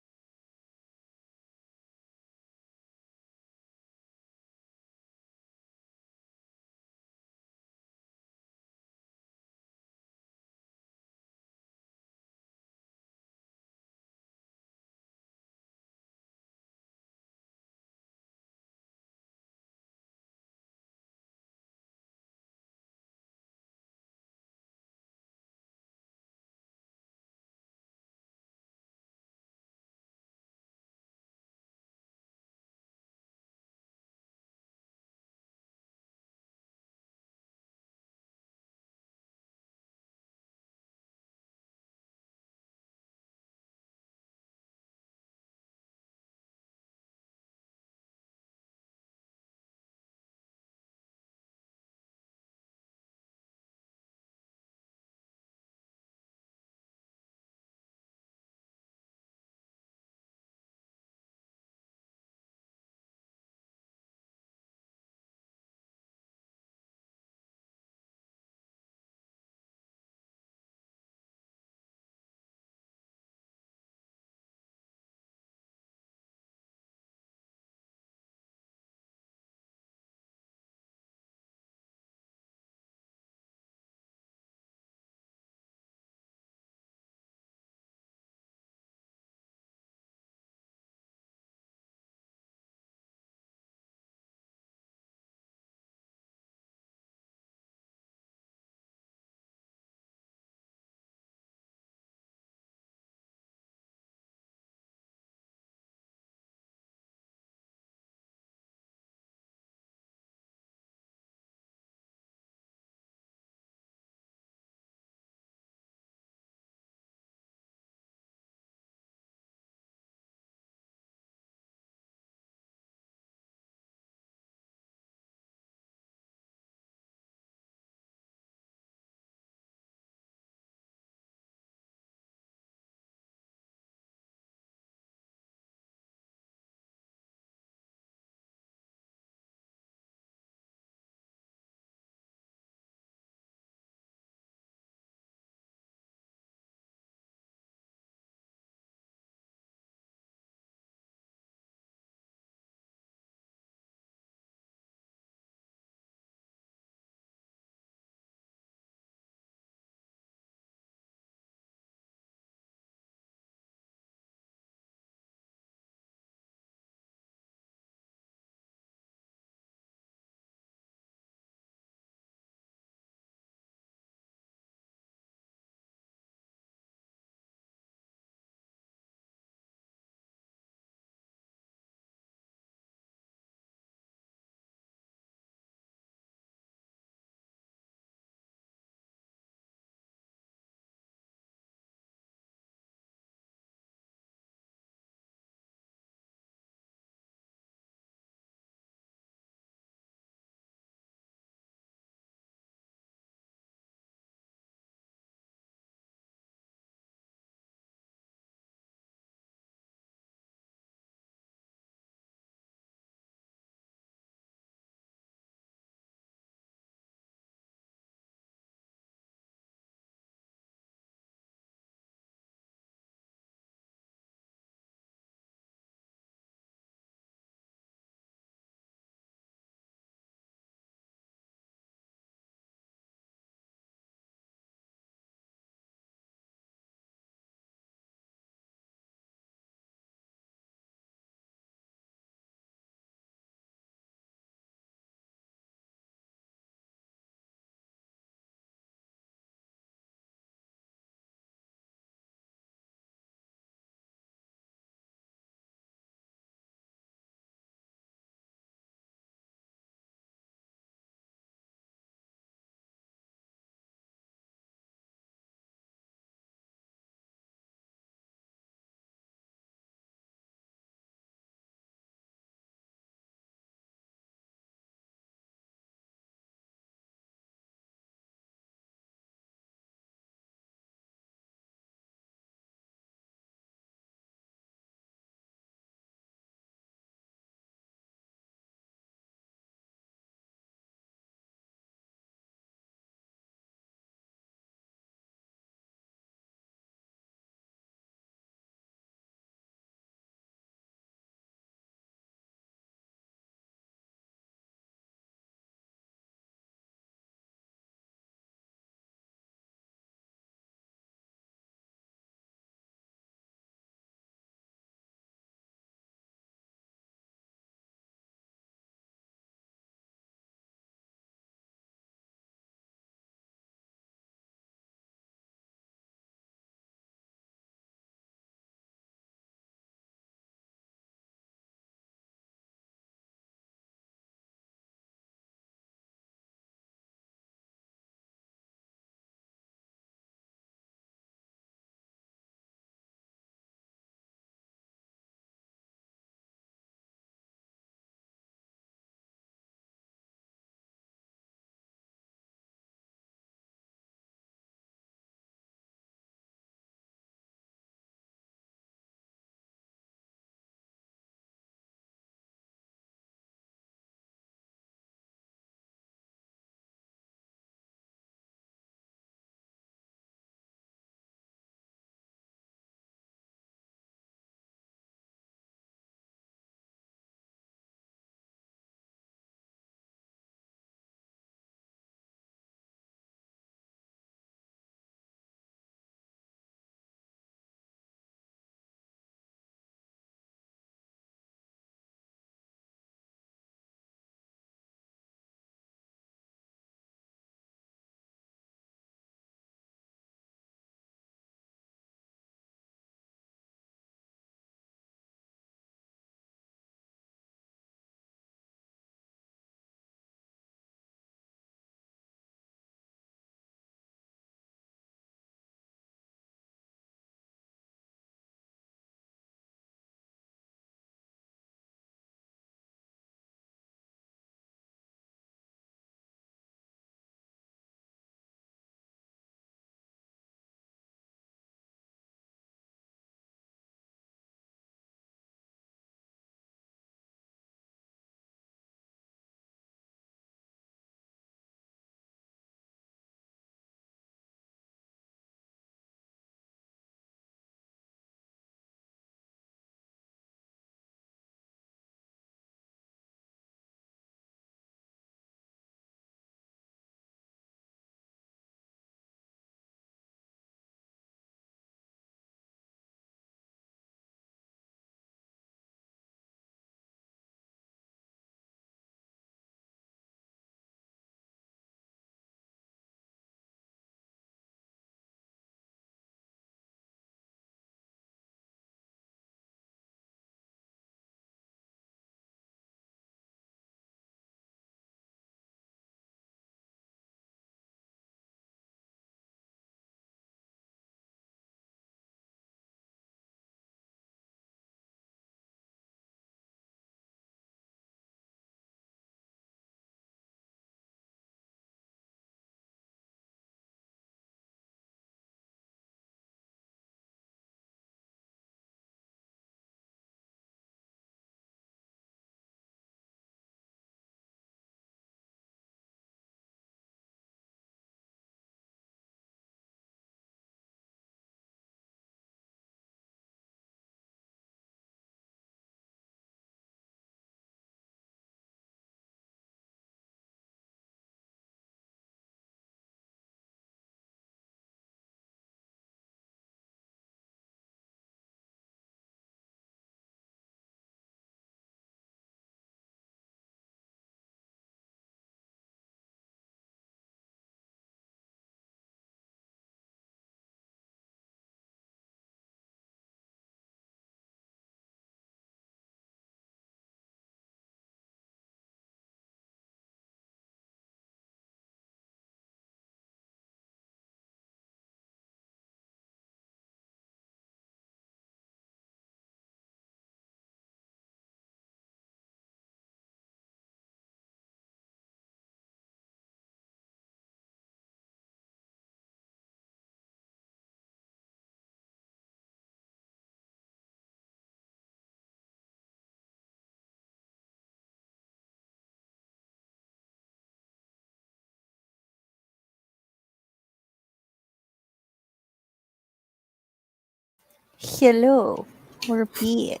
Hello, we're back.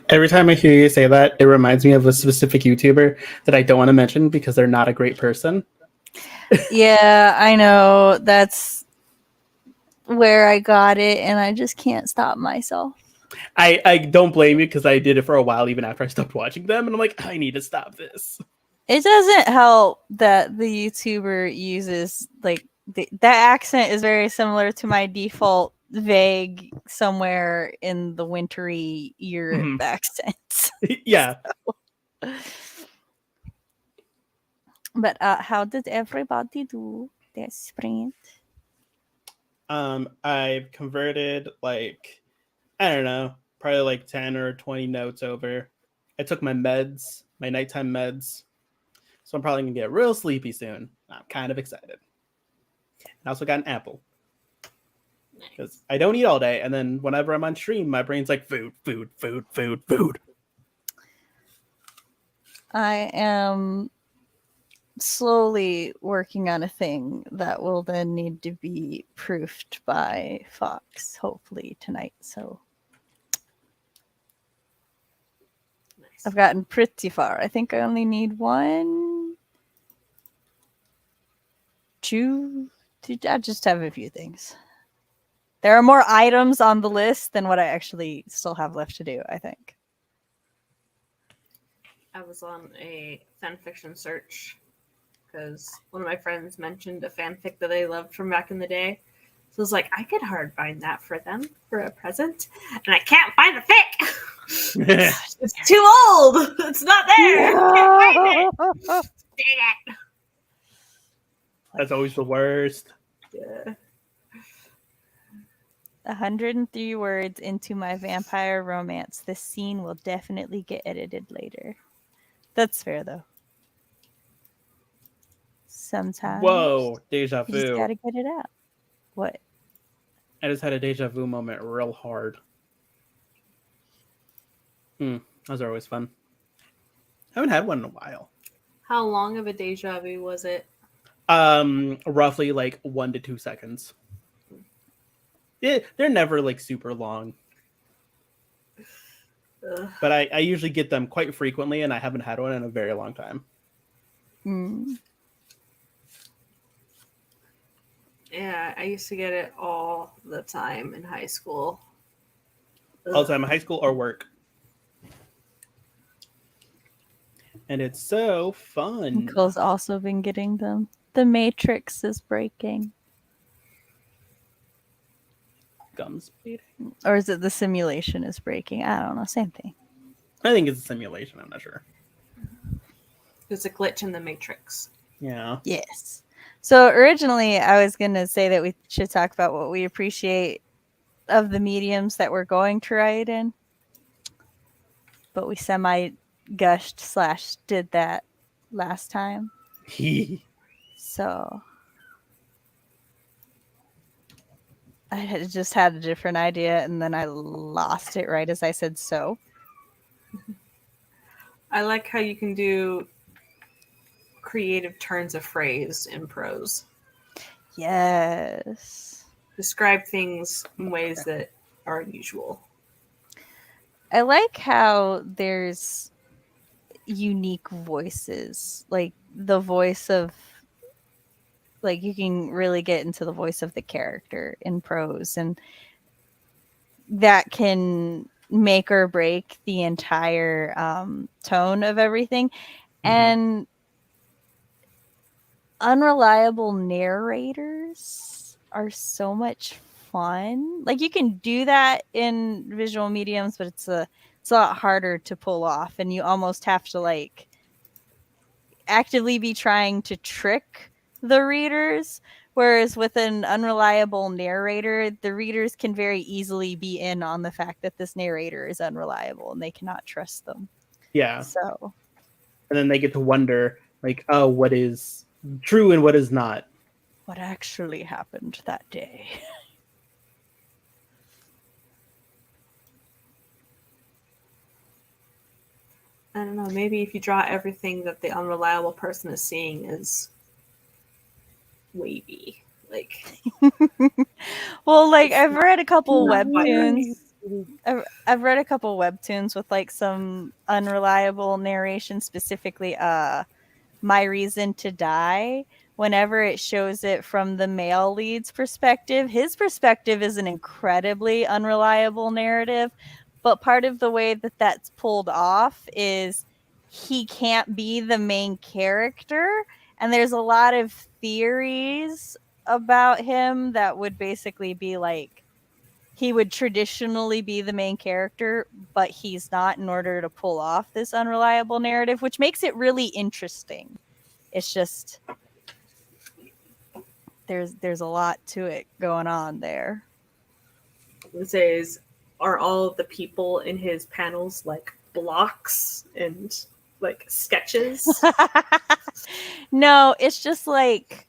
Every time I hear you say that, it reminds me of a specific YouTuber that I don't want to mention because they're not a great person. Yeah, I know. That's where I got it, and I just can't stop myself. I don't blame you because I did it for a while even after I stopped watching them, and I'm like, I need to stop this. It doesn't help that the YouTuber uses like that accent is very similar to my default vague somewhere in the wintry Europe accent. Yeah. But how did everybody do this sprint? I've converted like, I don't know, probably like 10 or 20 notes over. I took my meds, my nighttime meds. So I'm probably gonna get real sleepy soon. I'm kind of excited. I also got an apple. Because I don't eat all day, and then whenever I'm on stream, my brain's like food, food, food, food, food. I am slowly working on a thing that will then need to be proofed by Fox, hopefully tonight. So Nice. I've gotten pretty far. I think I only need 1, 2. I just have a few things. There are more items on the list than what I actually still have left to do, I think. I was on a fanfiction search because one of my friends mentioned a fanfic that they loved from back in the day. So I was like, I could hard bind that for them for a present, and I can't find the fic. It's too old. It's not there. I can't find it. Dang it. That's always the worst. Yeah. 103 words into my vampire romance. This scene will definitely get edited later. That's fair, though. Sometimes Whoa, deja you just vu. gotta get it out. What? I just had a deja vu moment real hard. Those are always fun. I haven't had one in a while. How long of a deja vu was it? Roughly like 1 to 2 seconds. They're never like super long. Ugh. But I usually get them quite frequently, and I haven't had one in a very long time. Yeah, I used to get it all the time in high school. All the time in high school or work. And it's so fun. Nicole's also been getting them. The Matrix is breaking. Gums bleeding. Or is it the simulation is breaking? I don't know. Same thing. I think it's a simulation. I'm not sure. There's a glitch in the Matrix. Yeah. Yes. So originally I was going to say that we should talk about what we appreciate of the mediums that we're going to write in. But we semi-gushed / did that last time. So I had just had a different idea, and then I lost it right as I said so. I like how you can do creative turns of phrase in prose. Yes. Describe things in ways that are unusual. I like how there's unique voices, like the voice of, like you can really get into the voice of the character in prose, and that can make or break the entire tone of everything. And unreliable narrators are so much fun. Like you can do that in visual mediums, but it's a lot harder to pull off, and you almost have to like actively be trying to trick the readers. Whereas with an unreliable narrator, the readers can very easily be in on the fact that this narrator is unreliable and they cannot trust them. Yeah. So, and then they get to wonder, like, oh, what is true and what is not. What actually happened that day? I don't know, maybe if you draw everything that the unreliable person is seeing as wavy, Like, well, like it's I've read a couple not quite webtoons. I've read a couple webtoons with like some unreliable narration, specifically My Reason to Die. Whenever it shows it from the male lead's perspective, his perspective is an incredibly unreliable narrative. But part of the way that that's pulled off is he can't be the main character. And there's a lot of theories about him that would basically be like he would traditionally be the main character, but he's not in order to pull off this unreliable narrative, which makes it really interesting. It's just there's a lot to it going on there. It says, are all of the people in his panels like blocks and like sketches? No, it's just like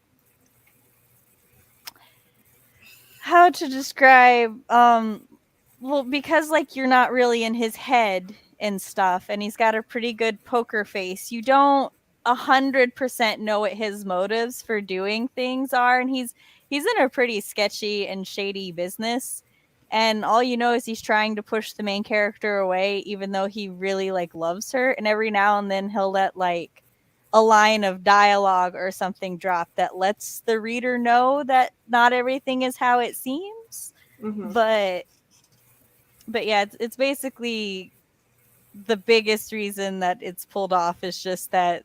how to describe well, because like you're not really in his head and stuff, and he's got a pretty good poker face, you don't 100% know what his motives for doing things are, and he's in a pretty sketchy and shady business, and all you know is he's trying to push the main character away even though he really like loves her, and every now and then he'll let like a line of dialogue or something drop that lets the reader know that not everything is how it seems. Mm-hmm. But yeah, it's basically the biggest reason that it's pulled off is just that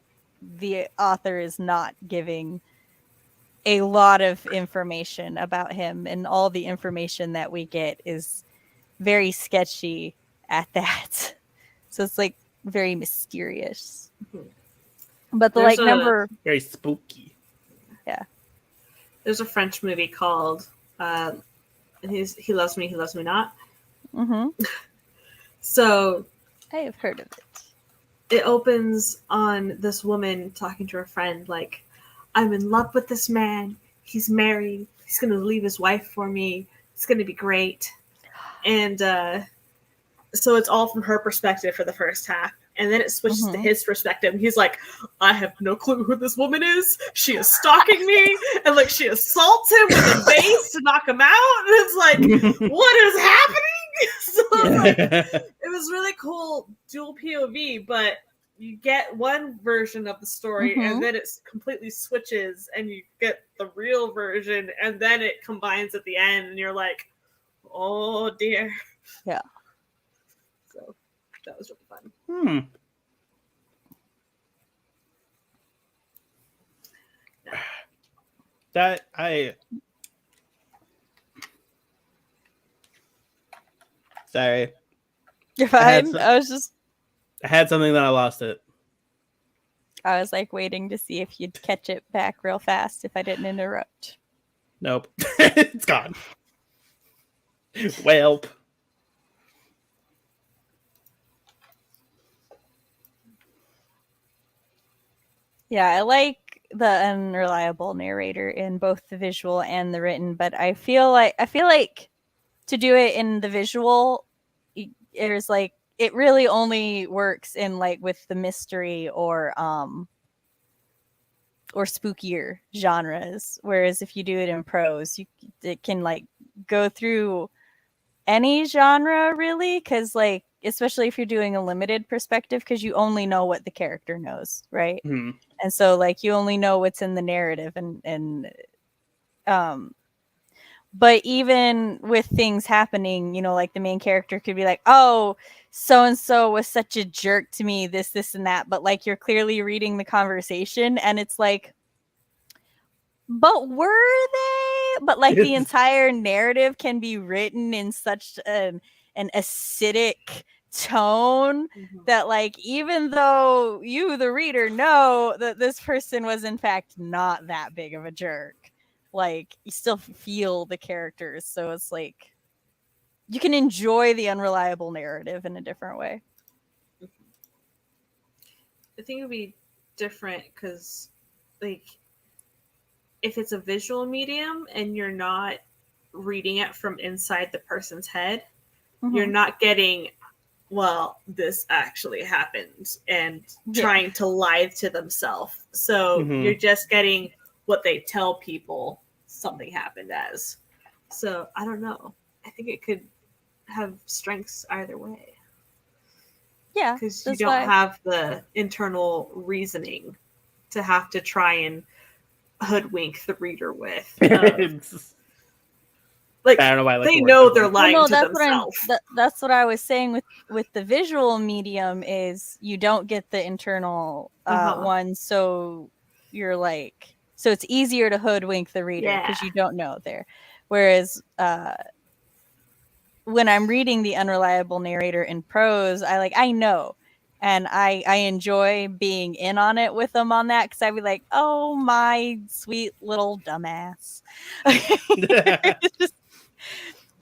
the author is not giving a lot of information about him, and all the information that we get is very sketchy at that. So it's like very mysterious. Mhm. But the There's like number Very spooky. There's a French movie called He Loves Me, He Loves Me Not. So I have heard of it. it opens on this woman talking to her friend, like, I'm in love with this man. He's married. He's going to leave his wife for me. It's going to be great. And so it's all from her perspective for the first half. And then it switches to his perspective. And he's like, I have no clue who this woman is. She is stalking me. And like she assaults him with a vase to knock him out. And it's like, what is happening? So it was really cool dual POV, but you get one version of the story and then it completely switches and you get the real version and then it combines at the end and you're like, oh dear. Yeah. So that was really fun. That I sorry. You're fine. I had something that I lost it. I was like waiting to see if you'd catch it back real fast if I didn't interrupt. Nope. It's gone. Welp. Yeah, I like the unreliable narrator in both the visual and the written, but I feel like to do it in the visual, there's like it really only works in like with the mystery or spookier genres, whereas if you do it in prose, it can like go through any genre really, because like especially if you're doing a limited perspective, because you only know what the character knows, right? And so like you only know what's in the narrative, and but even with things happening, you know, like the main character could be like, oh, so and so was such a jerk to me, this and that, but like you're clearly reading the conversation and it's like, but were they? But like the entire narrative can be written in such an acidic tone that like even though you the reader know that this person was in fact not that big of a jerk, like you still feel the characters, so it's like you can enjoy the unreliable narrative in a different way. I think it would be different because like if it's a visual medium and you're not reading it from inside the person's head, you're not getting, well, this actually happened and trying to lie to themselves. So you're just getting what they tell people. something happened as. So I don't know. I think it could have strengths either way. Yeah, Because you that's don't why. have the internal reasoning to have to try and hoodwink the reader with. It's- Like, I don't know why I like they the word know they're hoodwink. Well, lying no, to themselves. that's what I was saying with the visual medium is you don't get the internal one, so you're like, so it's easier to hoodwink the reader because Yeah. you don't know there. Whereas when I'm reading the unreliable narrator in prose, I know. And I enjoy being in on it with them on that because I'd be like, oh my sweet little dumbass. It's just,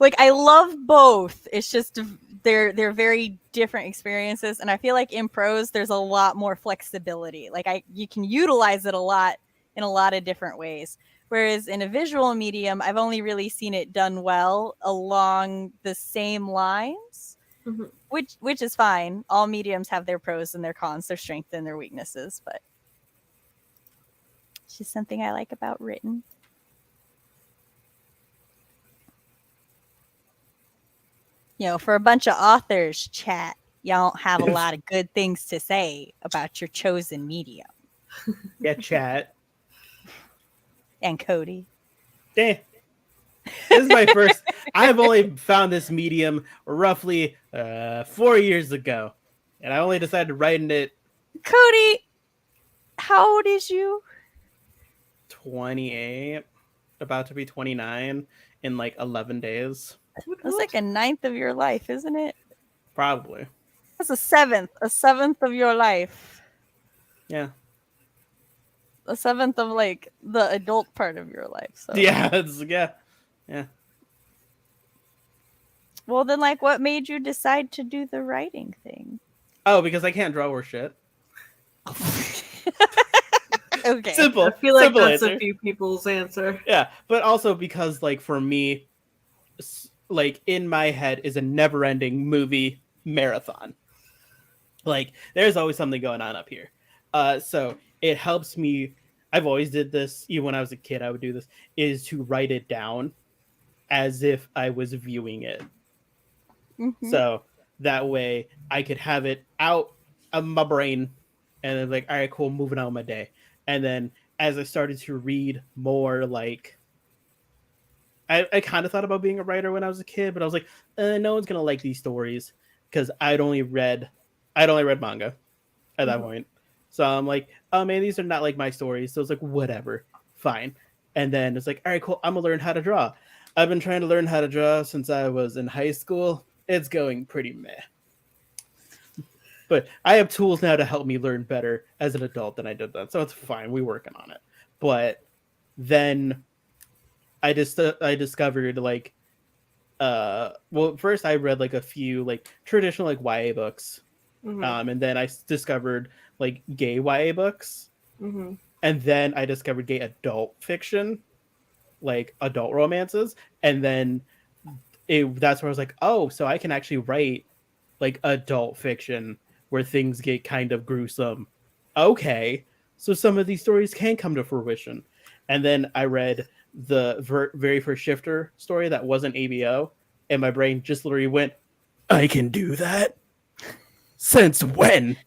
like, I love both. It's just they're very different experiences, and I feel like in prose there's a lot more flexibility. Like you can utilize it a lot in a lot of different ways. Whereas in a visual medium, I've only really seen it done well along the same lines, Mm-hmm. which is fine. All mediums have their pros and their cons, their strengths and their weaknesses, but it's just something I like about written. For a bunch of authors, chat, y'all don't have a lot of good things to say about your chosen medium. Yeah, chat. And Cody. Damn. This is my first. I've only found this medium roughly 4 years ago, and I only decided to write in it. Cody, how old is you? 28, about to be 29 in like 11 days. That's like a ninth of your life, isn't it? Probably. That's a seventh of your life. Yeah. A seventh of like the adult part of your life. So Yeah. Yeah. Well, then, like, what made you decide to do the writing thing? Oh, because I can't draw or shit. Okay. Simple. I feel like simple that's answer. a few people's answer. Yeah, but also because like for me, like in my head is a never-ending movie marathon. Like there's always something going on up here. So it helps me. I've always did this. Even when I was a kid, I would do this. Is to write it down as if I was viewing it. Mm-hmm. So that way I could have it out of my brain, and then like, all right, cool, moving on my day. And then as I started to read more, like I kind of thought about being a writer when I was a kid, but I was like, no one's gonna like these stories because I'd only read manga at that point. So I'm like, oh man, these are not like my stories. So it's like, whatever, fine. And then it's like, all right, cool, I'm gonna learn how to draw. I've been trying to learn how to draw since I was in high school. It's going pretty meh. But I have tools now to help me learn better as an adult than I did then. So it's fine. We're working on it. But then I discovered like well, first I read like a few like traditional like YA books. And then I discovered like gay YA books. And then I discovered gay adult fiction, like adult romances. And then that's where I was like, oh, so I can actually write like adult fiction where things get kind of gruesome. Okay, so some of these stories can come to fruition. And then I read the very first Shifter story that wasn't ABO, and my brain just literally went, I can do that? Since when?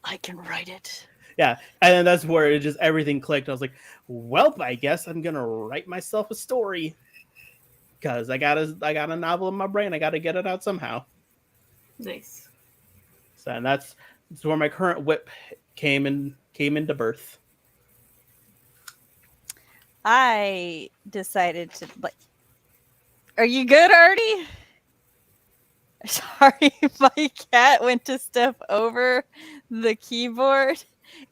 I can write it. Yeah, and then that's where it just everything clicked. I was like, well, I guess I'm gonna write myself a story because I got a novel in my brain. I got to get it out somehow. Nice. So and that's where my current whip came into birth. I decided to like. Are you good, Artie? Sorry, my cat went to step over the keyboard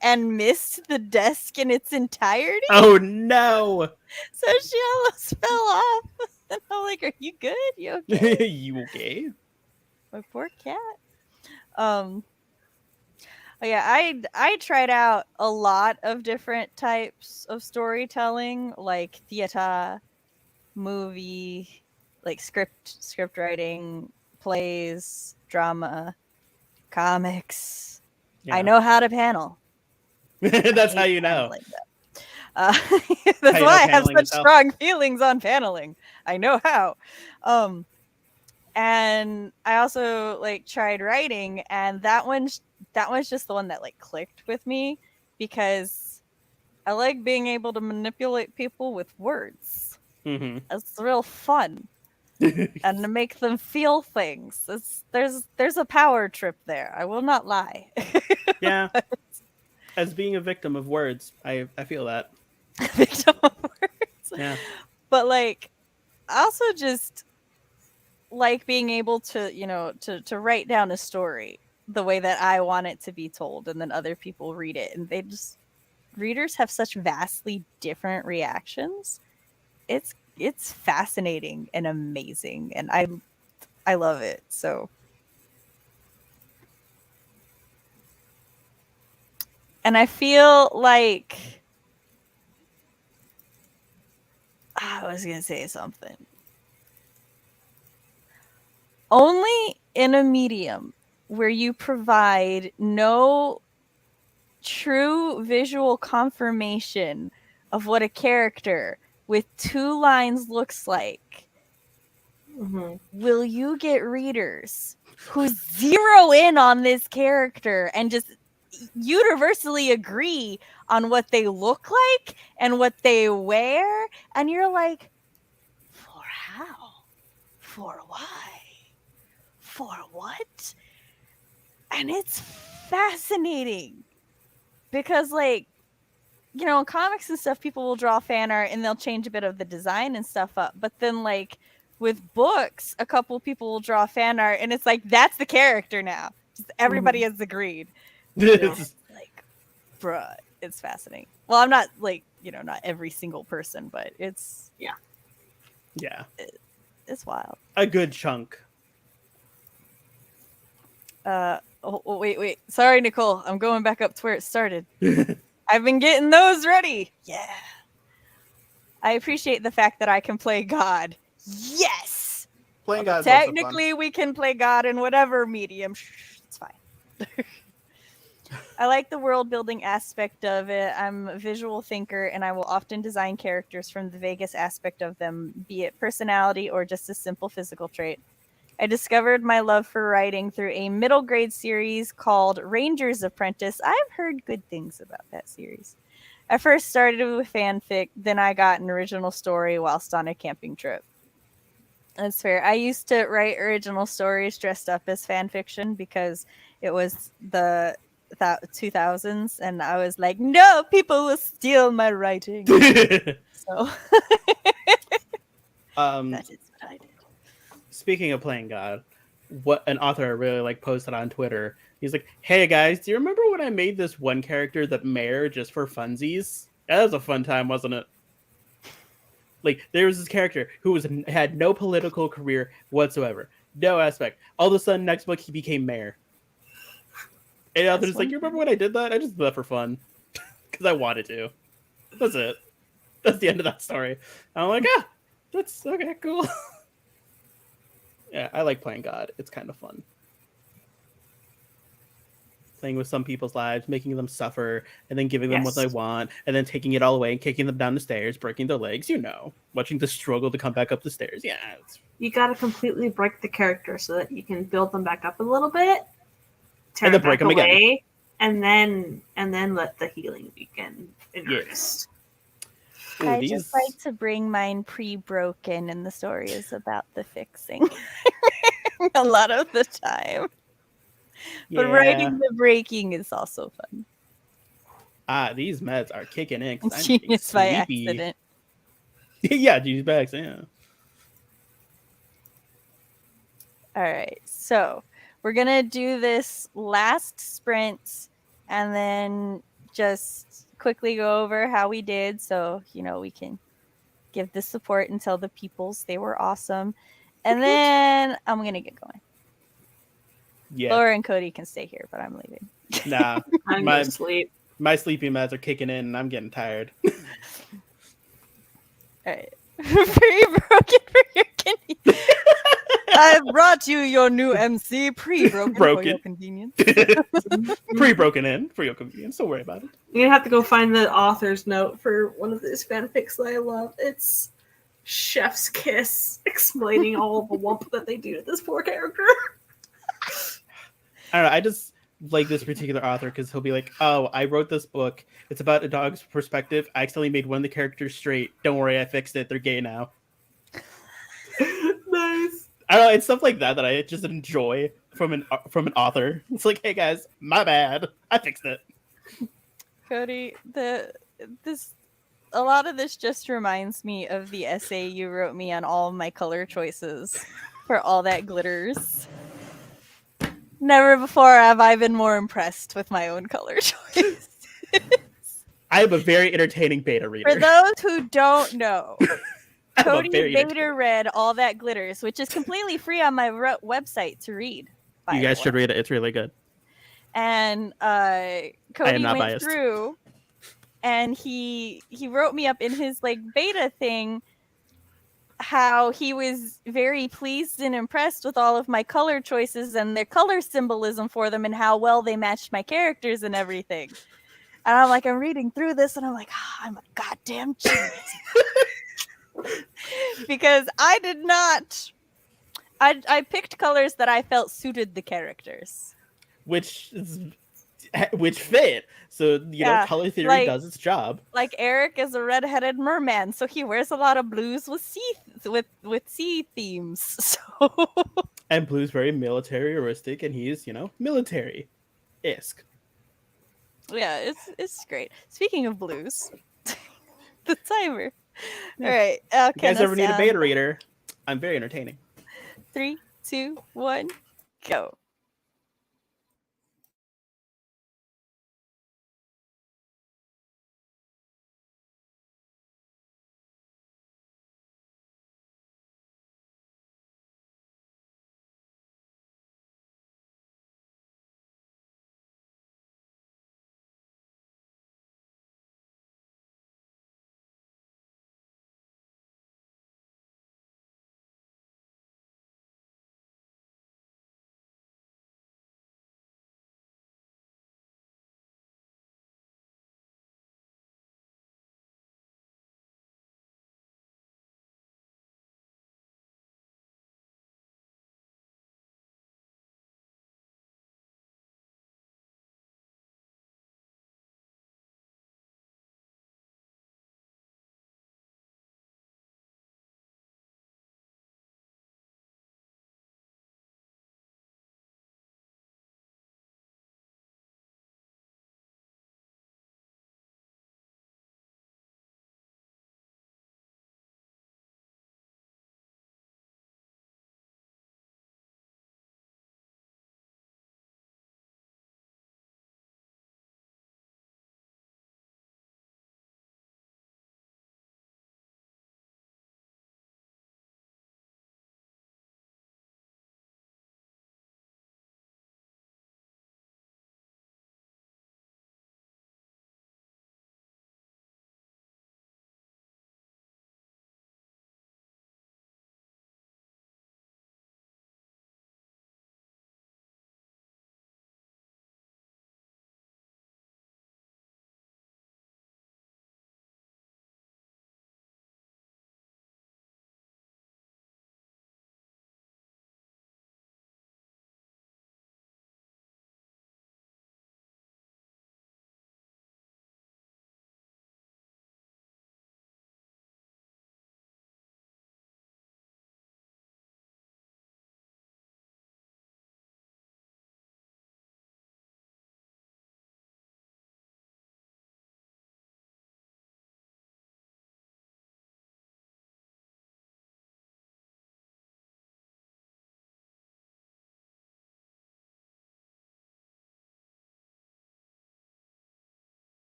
and missed the desk in its entirety. Oh no! So she almost fell off. And I'm like, "Are you good? You okay?" You okay? My poor cat. Oh yeah, I tried out a lot of different types of storytelling, like theater, movie, like script writing, plays, drama, comics. Yeah. I know how to panel. That's how you know. That's How you know why I have paneling such is hell? strong feelings on paneling. I know how. And I also like tried writing, and that one's just the one that like clicked with me because I like being able to manipulate people with words. Mm-hmm. It's real fun. And to make them feel things. There's a power trip there. I will not lie. Yeah. As being a victim of words, I feel that. Victim of words. Yeah. But like I also just like being able to, to write down a story the way that I want it to be told, and then other people read it, and readers have such vastly different reactions. It's fascinating and amazing, and I love it. So and I feel like I was going to say something. Only in a medium where you provide no true visual confirmation of what a character with 2 lines looks like will you get readers who zero in on this character and just universally agree on what they look like and what they wear, and you're like, for how? For why? For what? And it's fascinating because, like, in comics and stuff, people will draw fan art and they'll change a bit of the design and stuff up. But then, like, with books, a couple people will draw fan art and it's like, that's the character now. Just everybody has agreed. It's like, bruh, it's fascinating. Well, I'm not, like, not every single person, but it's, Yeah. it's wild. A good chunk. Wait. Sorry, Nicole. I'm going back up to where it started. I've been getting those ready. Yeah. I appreciate the fact that I can play God. Yes. Playing God is also fun. Technically, we can play God in whatever medium. It's fine. I like the world building aspect of it. I'm a visual thinker, and I will often design characters from the vaguest aspect of them, be it personality or just a simple physical trait. I discovered my love for writing through a middle grade series called Ranger's Apprentice. I've heard good things about that series. I first started with fanfic, then I got an original story whilst on a camping trip. That's fair. I used to write original stories dressed up as fanfiction because it was the 2000s, and I was like, no, people will steal my writing. So that is what I did. Speaking of playing God, what an author I really like posted on Twitter. He's like, "Hey guys, do you remember when I made this one character the mayor just for funsies? That was a fun time, wasn't it? Like, there was this character who had no political career whatsoever, no aspect. All of a sudden, next book he became mayor. And the author's like, you remember when I did that? I just did that for fun because I wanted to. That's it. That's the end of that story. And I'm like, that's okay, cool." Yeah, I like playing God. It's kind of fun. Playing with some people's lives, making them suffer, and then giving them what they want, and then taking it all away and kicking them down the stairs, breaking their legs, watching the struggle to come back up the stairs. Yeah. You got to completely break the character so that you can build them back up a little bit, and then break them again. And then let the healing begin in earnest. Ooh, I just like to bring mine pre-broken, and the story is about the fixing a lot of the time. Yeah. But writing the breaking is also fun. These meds are kicking in. It's genius by accident. Yeah, genius by accident. All right, so we're gonna do this last sprint, and then just quickly go over how we did, so we can give the support and tell the peoples they were awesome, and then I'm gonna get going. Yeah, Laura and Cody can stay here, but I'm leaving. Nah, I'm gonna sleep. My sleeping meds are kicking in, and I'm getting tired. All right, pretty broken for your kidney. I brought you your new MC pre-broken for Broken. your convenience. Pre-broken in for your convenience. Don't worry about it. You're gonna have to go find the author's note for one of these fanfics that I love. It's Chef's Kiss explaining all the wump that they do to this poor character. I don't know. I just like this particular author because he'll be like, "Oh, I wrote this book. It's about a dog's perspective. I accidentally made one of the characters straight. Don't worry, I fixed it. They're gay now." Nice. I don't know. It's stuff like that that I just enjoy from an author. It's like, "Hey guys, my bad. I fixed it." Cody, a lot of this just reminds me of the essay you wrote me on all of my color choices for All That Glitters. Never before have I been more impressed with my own color choice. I am a very entertaining beta reader. For those who don't know, I'm a Cody very beta entertaining- read All That Glitters, which is completely free on my website to read. by You the guys way. should read it. It's really good. And Cody not went biased. through, and he wrote me up in his like beta thing how he was very pleased and impressed with all of my color choices and their color symbolism for them and how well they matched my characters and everything. And I'm like, I'm reading through this and I'm like, I'm a goddamn genius. Because I did not. I picked colors that I felt suited the characters. Which fit. So you know, color theory does its job. Like Eric is a redheaded merman, so he wears a lot of blues with sea themes. So And Blue's very militaristic, and he's military-esque. yeah, it's great. Speaking of blues, the timer. Yeah. All right, you guys ever need a beta reader? I'm very entertaining. 3, 2, 1, go.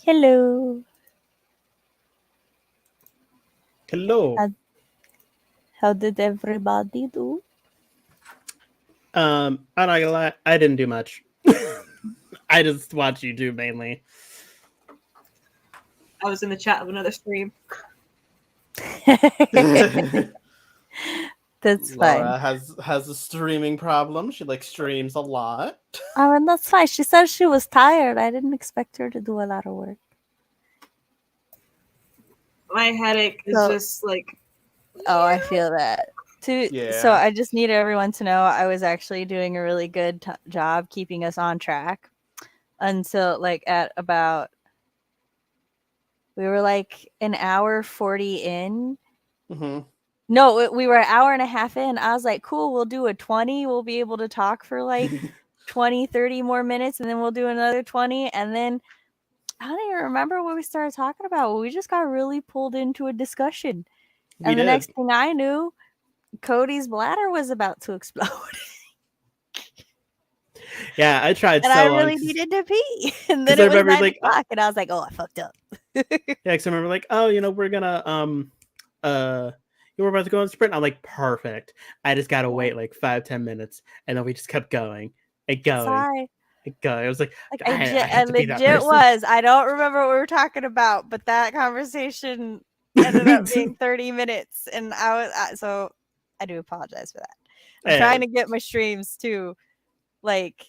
Hello. Hello. How did everybody do? I'm not gonna lie, I didn't do much. I just watch YouTube mainly. I was in the chat of another stream. That's Laura fine. has a streaming problem. She like streams a lot. Oh, and that's fine. She said she was tired. I didn't expect her to do a lot of work. My headache is So- just like. Oh, I feel that. So Yeah. I just need everyone to know I was actually doing a really good job keeping us on track until like at about we were like an hour 40 in. Mm-hmm. No, we were an hour and a half in. I was like, cool, we'll do a 20. We'll be able to talk for like 20, 30 more minutes, and then we'll do another 20. And then I don't even remember what we started talking about. We just got really pulled into a discussion. We And the did. next thing I knew, Cody's bladder was about to explode. Yeah, I tried And so I long. really needed to pee. And 'Cause then I it was remember, 9 like, o'clock. And I was like, oh, I fucked up. Yeah, because I remember like, oh, we're gonna you were about to go on sprint. I'm like, perfect. I just gotta wait like 5-10 minutes, and then we just kept going and going Sorry. and going. I was like, Like I I have to be that legit person. was. I don't remember what we were talking about, but that conversation ended up being 30 minutes, and so I do apologize for that. I'm trying to get my streams to like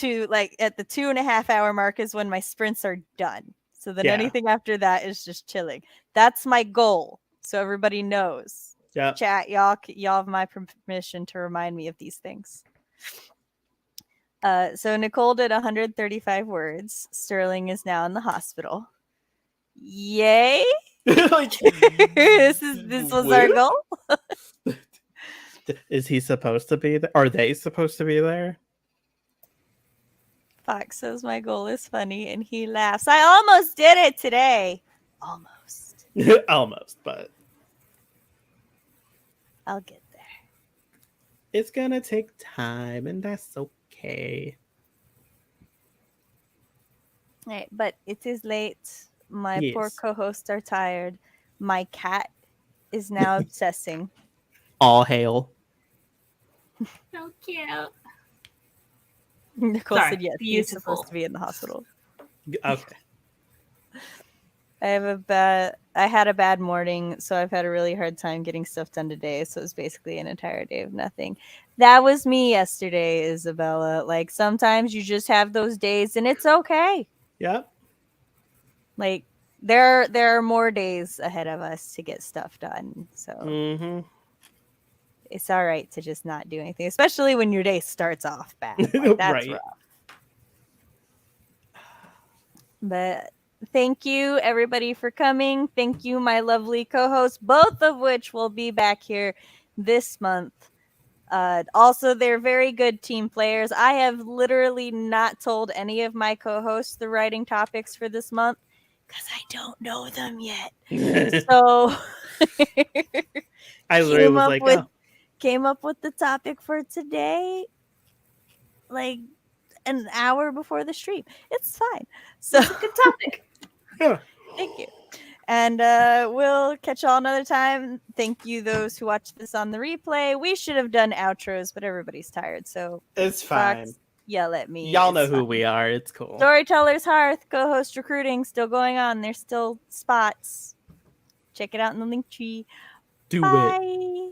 at the 2.5 hour mark is when my sprints are done. So then Yeah. anything after that is just chilling. That's my goal. So everybody knows. Yeah. Chat, y'all have my permission to remind me of these things. So Nicole did 135 words. Sterling is now in the hospital. Yay! Like, this was our goal. Is he supposed to be there? Are they supposed to be there? Fox says my goal is funny, and he laughs. I almost did it today. Almost. Almost, but I'll get there. It's gonna take time, and that's okay. Right, but it is late. My poor Yes. co-hosts are tired. My cat is now obsessing. All hail. So cute. Nicole Sorry, said yes, he's beautiful. supposed to be in the hospital. Okay. I had a bad morning, so I've had a really hard time getting stuff done today. So it's basically an entire day of nothing. That was me yesterday, Isabella. Like sometimes you just have those days, and it's okay. Yep. Like there are more days ahead of us to get stuff done. So it's all right to just not do anything, especially when your day starts off bad. Like, that's Right. rough. But thank you, everybody, for coming. Thank you, my lovely co-hosts, both of which will be back here this month. Also, they're very good team players. I have literally not told any of my co-hosts the writing topics for this month because I don't know them yet. So I literally was like, came up with the topic for today, like an hour before the stream. It's fine. So It's a good topic. Yeah. Thank you. And we'll catch y'all another time. Thank you, those who watched this on the replay. We should have done outros, but everybody's tired, so It's fine. Fox, yell at me. Y'all It's know who fine. we are. It's cool. Storytellers Hearth, co-host recruiting, still going on. There's still spots. Check it out in the link tree. Do Bye. it.